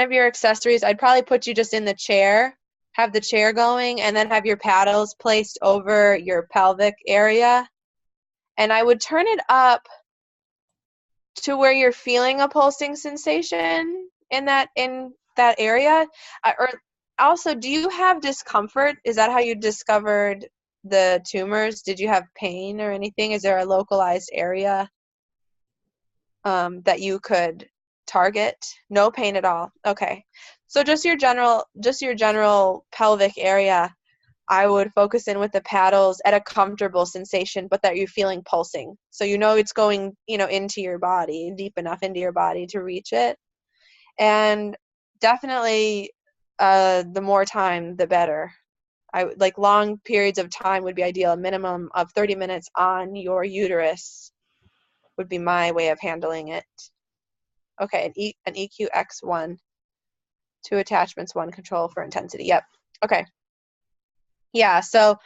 of your accessories. I'd probably put you just in the chair, have the chair going, and then have your paddles placed over your pelvic area. And I would turn it up to where you're feeling a pulsing sensation in that area. Or also, do you have discomfort? Is that how you discovered the tumors? Did you have pain or anything? Is there a localized area that you could target? No pain at all. Okay. So just your general pelvic area, I would focus in with the paddles at a comfortable sensation, but that you're feeling pulsing. So you know it's going, into your body, deep enough into your body to reach it. And definitely the more time, the better. Like long periods of time would be ideal. A minimum of 30 minutes on your uterus would be my way of handling it. Okay, an EQX1, 2 attachments, 1 control for intensity. Yep. Okay. Yeah, so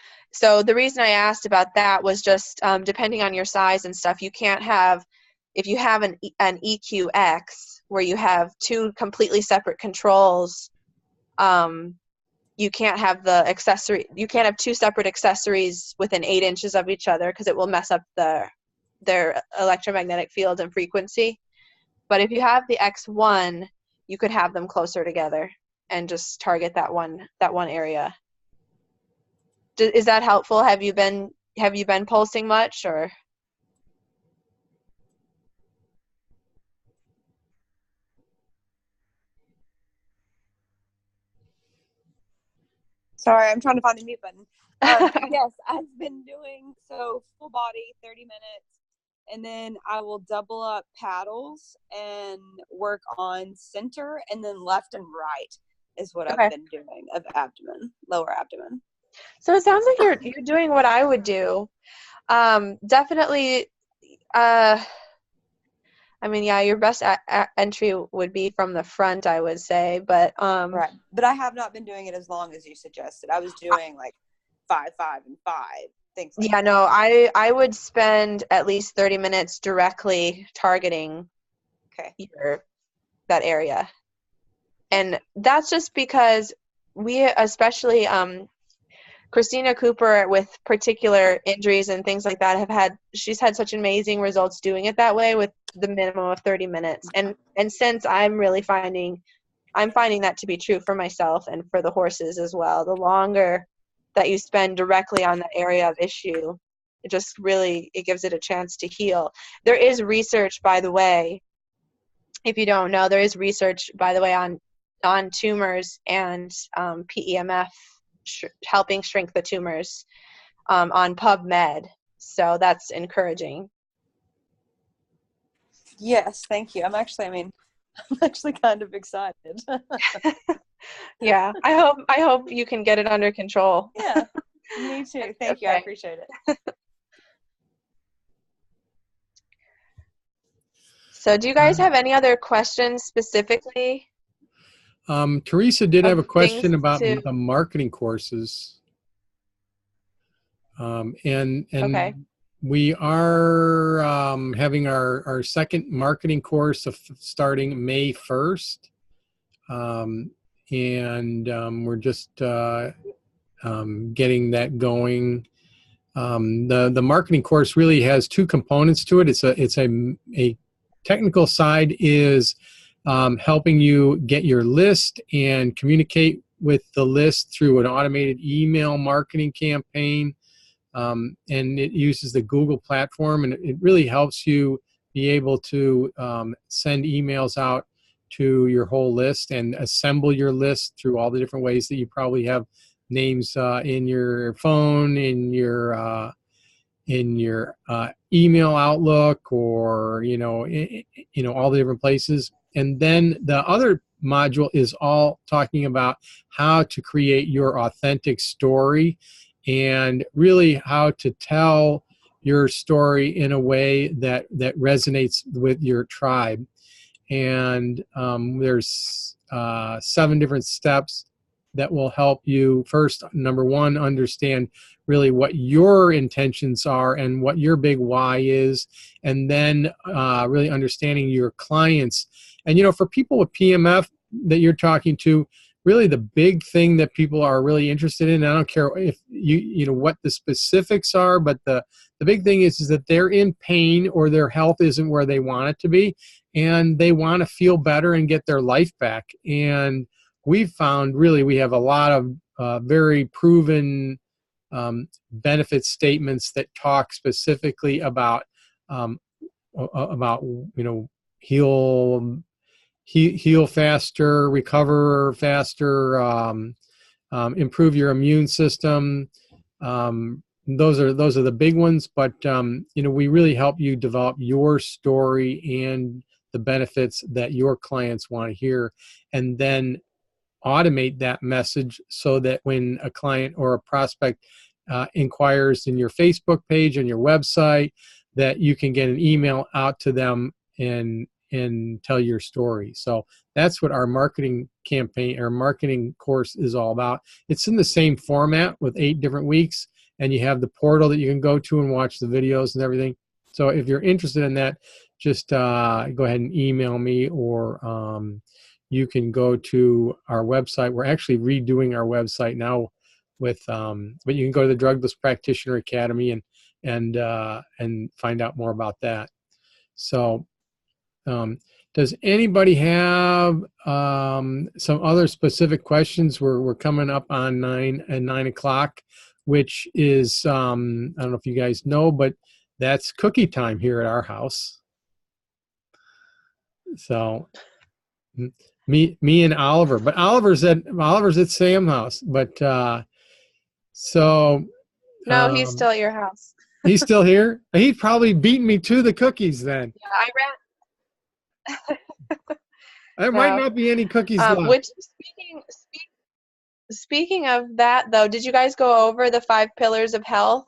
the reason I asked about that was just depending on your size and stuff, you can't have, if you have an EQX where you have 2 completely separate controls, you can't have you can't have 2 separate accessories within 8 inches of each other, because it will mess up their electromagnetic field and frequency. But if you have the X1, you could have them closer together and just target that one area. Is that helpful? Have you been pulsing much, or? Sorry, I'm trying to find the mute button. Yes, I've been doing full body 30 minutes, and then I will double up paddles and work on center, and then left and right is what I've been doing of abdomen, lower abdomen. So it sounds like you're doing what I would do. Definitely. Your best entry would be from the front, I would say, but right. But I have not been doing it as long as you suggested. I was doing like 5, 5, and 5 things. Like that. No, I would spend at least 30 minutes directly targeting that area, and that's just because we, especially Christina Cooper, with particular injuries and things like that, she's had such amazing results doing it that way with the minimum of 30 minutes. And since I'm finding that to be true for myself and for the horses as well, the longer that you spend directly on that area of issue, it gives it a chance to heal. There is research, by the way, if you don't know, there is research, by the way, on tumors and PEMF, helping shrink the tumors on PubMed. So that's encouraging. Yes, thank you. I'm actually kind of excited. Yeah, I hope you can get it under control. Yeah, me too. Thank you. I appreciate it. So do you guys have any other questions specifically? Teresa did have a question about the marketing courses. And we are having our second marketing course starting May 1st. We're just getting that going. The marketing course really has 2 components to it. It's a technical side is helping you get your list and communicate with the list through an automated email marketing campaign. And it uses the Google platform, and it really helps you be able to send emails out to your whole list and assemble your list through all the different ways that you probably have names in your phone, in your in your email Outlook, or all the different places. And then the other module is all talking about how to create your authentic story, and really how to tell your story in a way that resonates with your tribe. And there's 7 different steps that will help you. First, number 1, understand really what your intentions are and what your big why is, and then really understanding your clients. And for people with PEMF that you're talking to, really the big thing that people are really interested in, I don't care if what the specifics are, but the big thing is that they're in pain, or their health isn't where they want it to be, and they want to feel better and get their life back. And we've found, really, we have a lot of very proven benefit statements that talk specifically about heal faster, recover faster, improve your immune system. Those are the big ones, but we really help you develop your story and the benefits that your clients want to hear, and then automate that message so that when a client or a prospect inquires in your Facebook page and your website, that you can get an email out to them and tell your story. So that's what our marketing campaign or marketing course is all about. It's in the same format with 8 different weeks, and you have the portal that you can go to and watch the videos and everything. So if you're interested in that, just go ahead and email me, or you can go to our website. We're actually redoing our website now with, but you can go to the Drugless Practitioner Academy and find out more about that. So does anybody have some other specific questions? We're coming up on 9 o'clock, which is, I don't know if you guys know, but that's cookie time here at our house. So me and Oliver, but Oliver's at Sam's house, but so no, he's still at your house. He's still here. He'd probably beat me to the cookies then. Yeah, I ran. There might not be any cookies left. Which, speaking of that, though, did you guys go over the 5 pillars of health?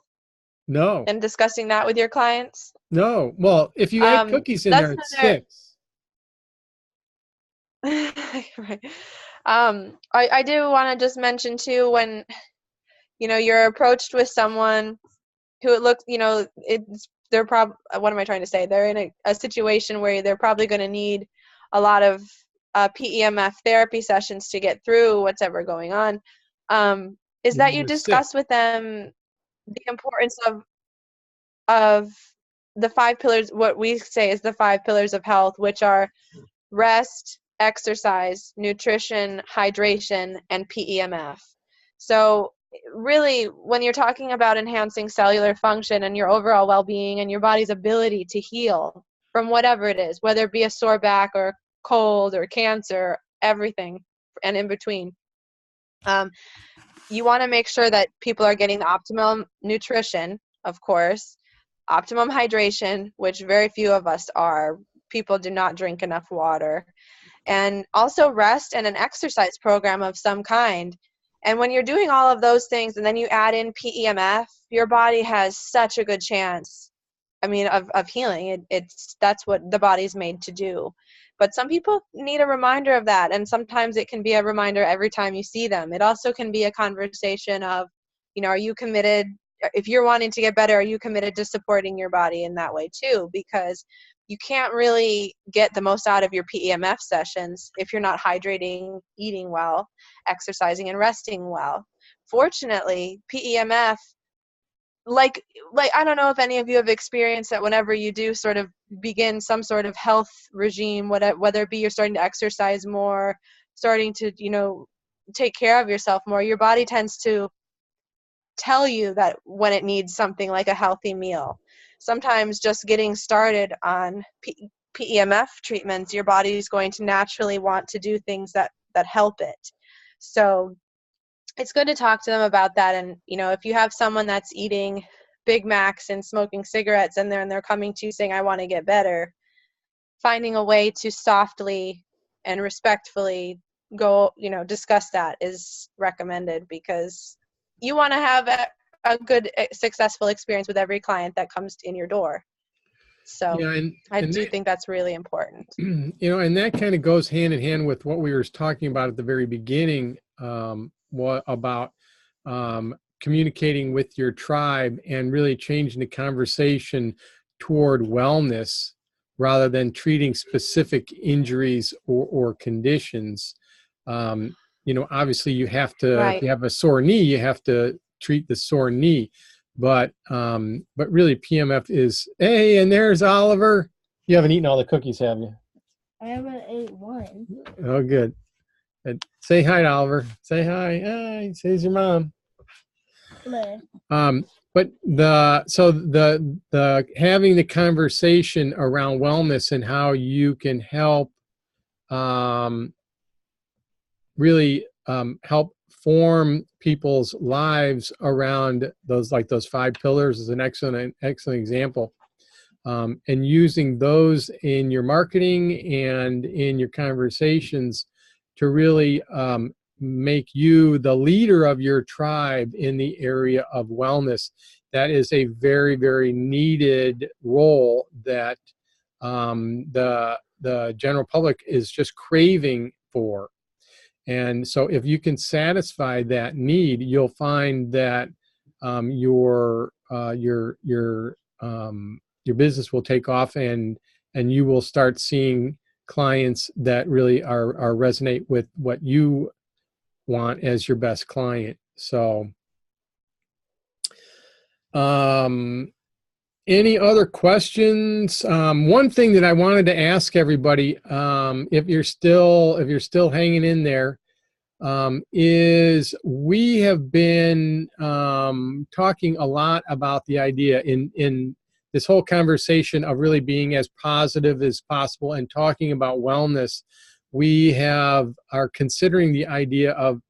No. And discussing that with your clients? No. Well, if you add cookies in there, it's 6. Right. I do want to just mention too, when you're approached with someone who it looks, they're probably, what am I trying to say? They're in a situation where they're probably going to need a lot of PEMF therapy sessions to get through what's ever going on. Is that you discuss with them the importance of the 5 pillars, what we say is the 5 pillars of health, which are rest, exercise, nutrition, hydration, and PEMF. So really, when you're talking about enhancing cellular function and your overall well-being and your body's ability to heal from whatever it is, whether it be a sore back or cold or cancer, everything and in between, you want to make sure that people are getting the optimum nutrition, of course, optimum hydration, which very few of us are. People do not drink enough water. And also rest and an exercise program of some kind. And when you're doing all of those things and then you add in PEMF, your body has such a good chance, of healing. That's what the body's made to do. But some people need a reminder of that, and sometimes it can be a reminder every time you see them. It also can be a conversation of, are you committed, if you're wanting to get better, are you committed to supporting your body in that way too? Because you can't really get the most out of your PEMF sessions if you're not hydrating, eating well, exercising, and resting well. Fortunately, PEMF, like I don't know if any of you have experienced that whenever you do sort of begin some sort of health regime, whether it be you're starting to exercise more, starting to, take care of yourself more, your body tends to tell you that when it needs something like a healthy meal. Sometimes just getting started on PEMF treatments, your body is going to naturally want to do things that help it. So it's good to talk to them about that. And, if you have someone that's eating Big Macs and smoking cigarettes, and then they're coming to you saying, I want to get better. Finding a way to softly and respectfully go, discuss that is recommended, because you want to have a good, successful experience with every client that comes in your door. So yeah, I do think that's really important. And that kind of goes hand in hand with what we were talking about at the very beginning, about communicating with your tribe and really changing the conversation toward wellness rather than treating specific injuries or conditions. Obviously you have to, right. If you have a sore knee, you have to treat the sore knee. But really PMF is, hey, and there's Oliver. You haven't eaten all the cookies, have you? I haven't ate one. Oh, good. And say hi to Oliver. Say hi. Hi. Says your mom. Hello. But the having the conversation around wellness and how you can help really help form people's lives around those 5 pillars is an excellent example. And using those in your marketing and in your conversations to really make you the leader of your tribe in the area of wellness. That is a very, very needed role that the general public is just craving for. And so if you can satisfy that need, you'll find that your business will take off, and you will start seeing clients that really are resonate with what you want as your best client. So any other questions? One thing that I wanted to ask everybody, if you're still hanging in there, is we have been talking a lot about the idea in this whole conversation of really being as positive as possible and talking about wellness. We are considering the idea of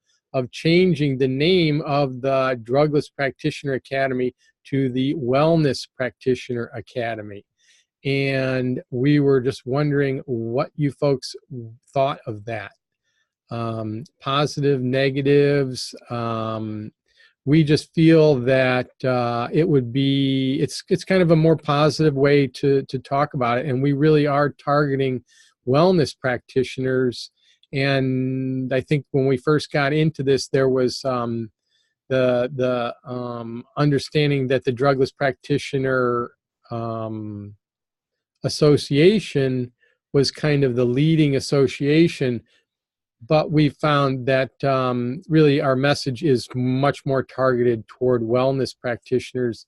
changing the name of the Drugless Practitioner Academy to the Wellness Practitioner Academy. And we were just wondering what you folks thought of that. Positive, negatives. We just feel that it would be, it's kind of a more positive way to talk about it. And we really are targeting wellness practitioners. And I think when we first got into this, there was the understanding that the Drugless Practitioner Association was kind of the leading association. But we found that really our message is much more targeted toward wellness practitioners,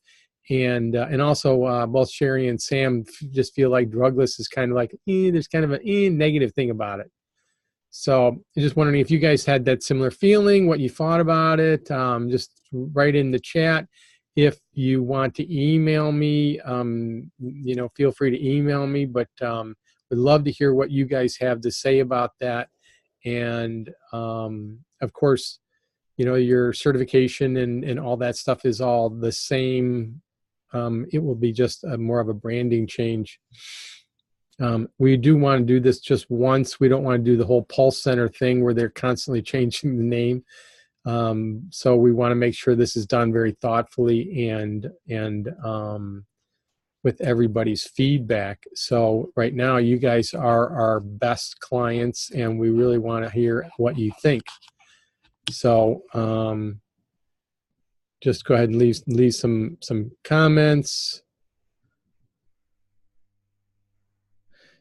and also both Shari and Sam just feel like drugless is kind of like there's kind of a negative thing about it. So I'm just wondering if you guys had that similar feeling, what you thought about it. Just write in the chat. If you want to email me, feel free to email me. But we'd love to hear what you guys have to say about that. And of course, your certification and all that stuff is all the same. It will be just more of a branding change. We do want to do this just once. We don't want to do the whole Pulse Center thing where they're constantly changing the name. So we want to make sure this is done very thoughtfully and with everybody's feedback. So right now you guys are our best clients, and we really want to hear what you think. So just go ahead and leave some comments.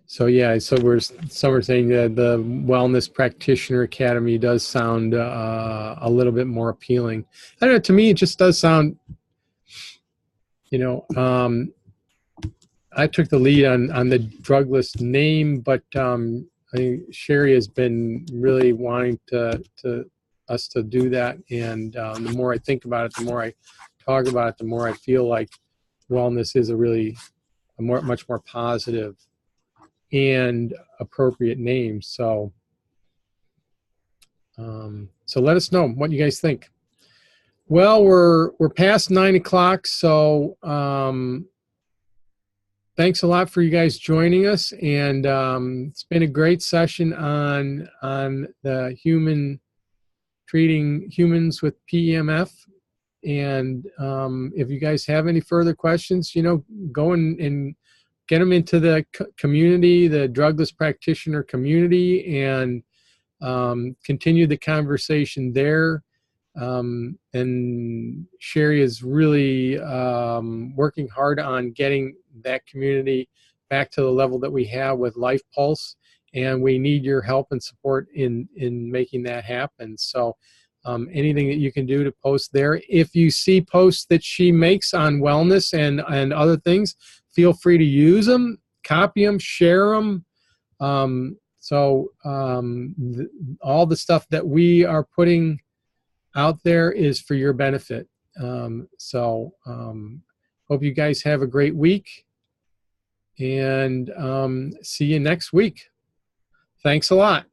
So yeah, so some are saying that the Wellness Practitioner Academy does sound a little bit more appealing. I don't know, to me it just does sound, I took the lead on the drugless name, but I think Shari has been really wanting us to do that. And the more I think about it, the more I talk about it, the more I feel like wellness is much more positive and appropriate name. So let us know what you guys think. Well, we're past 9 o'clock, so thanks a lot for you guys joining us, and it's been a great session on the treating humans with PEMF. And if you guys have any further questions, go and get them into the community, the drugless practitioner community, and continue the conversation there. And Shari is really working hard on getting that community back to the level that we have with Life Pulse, and we need your help and support in making that happen. So anything that you can do to post there. If you see posts that she makes on wellness and other things, feel free to use them, copy them, share them. All the stuff that we are putting out there is for your benefit. Hope you guys have a great week, and see you next week. Thanks a lot.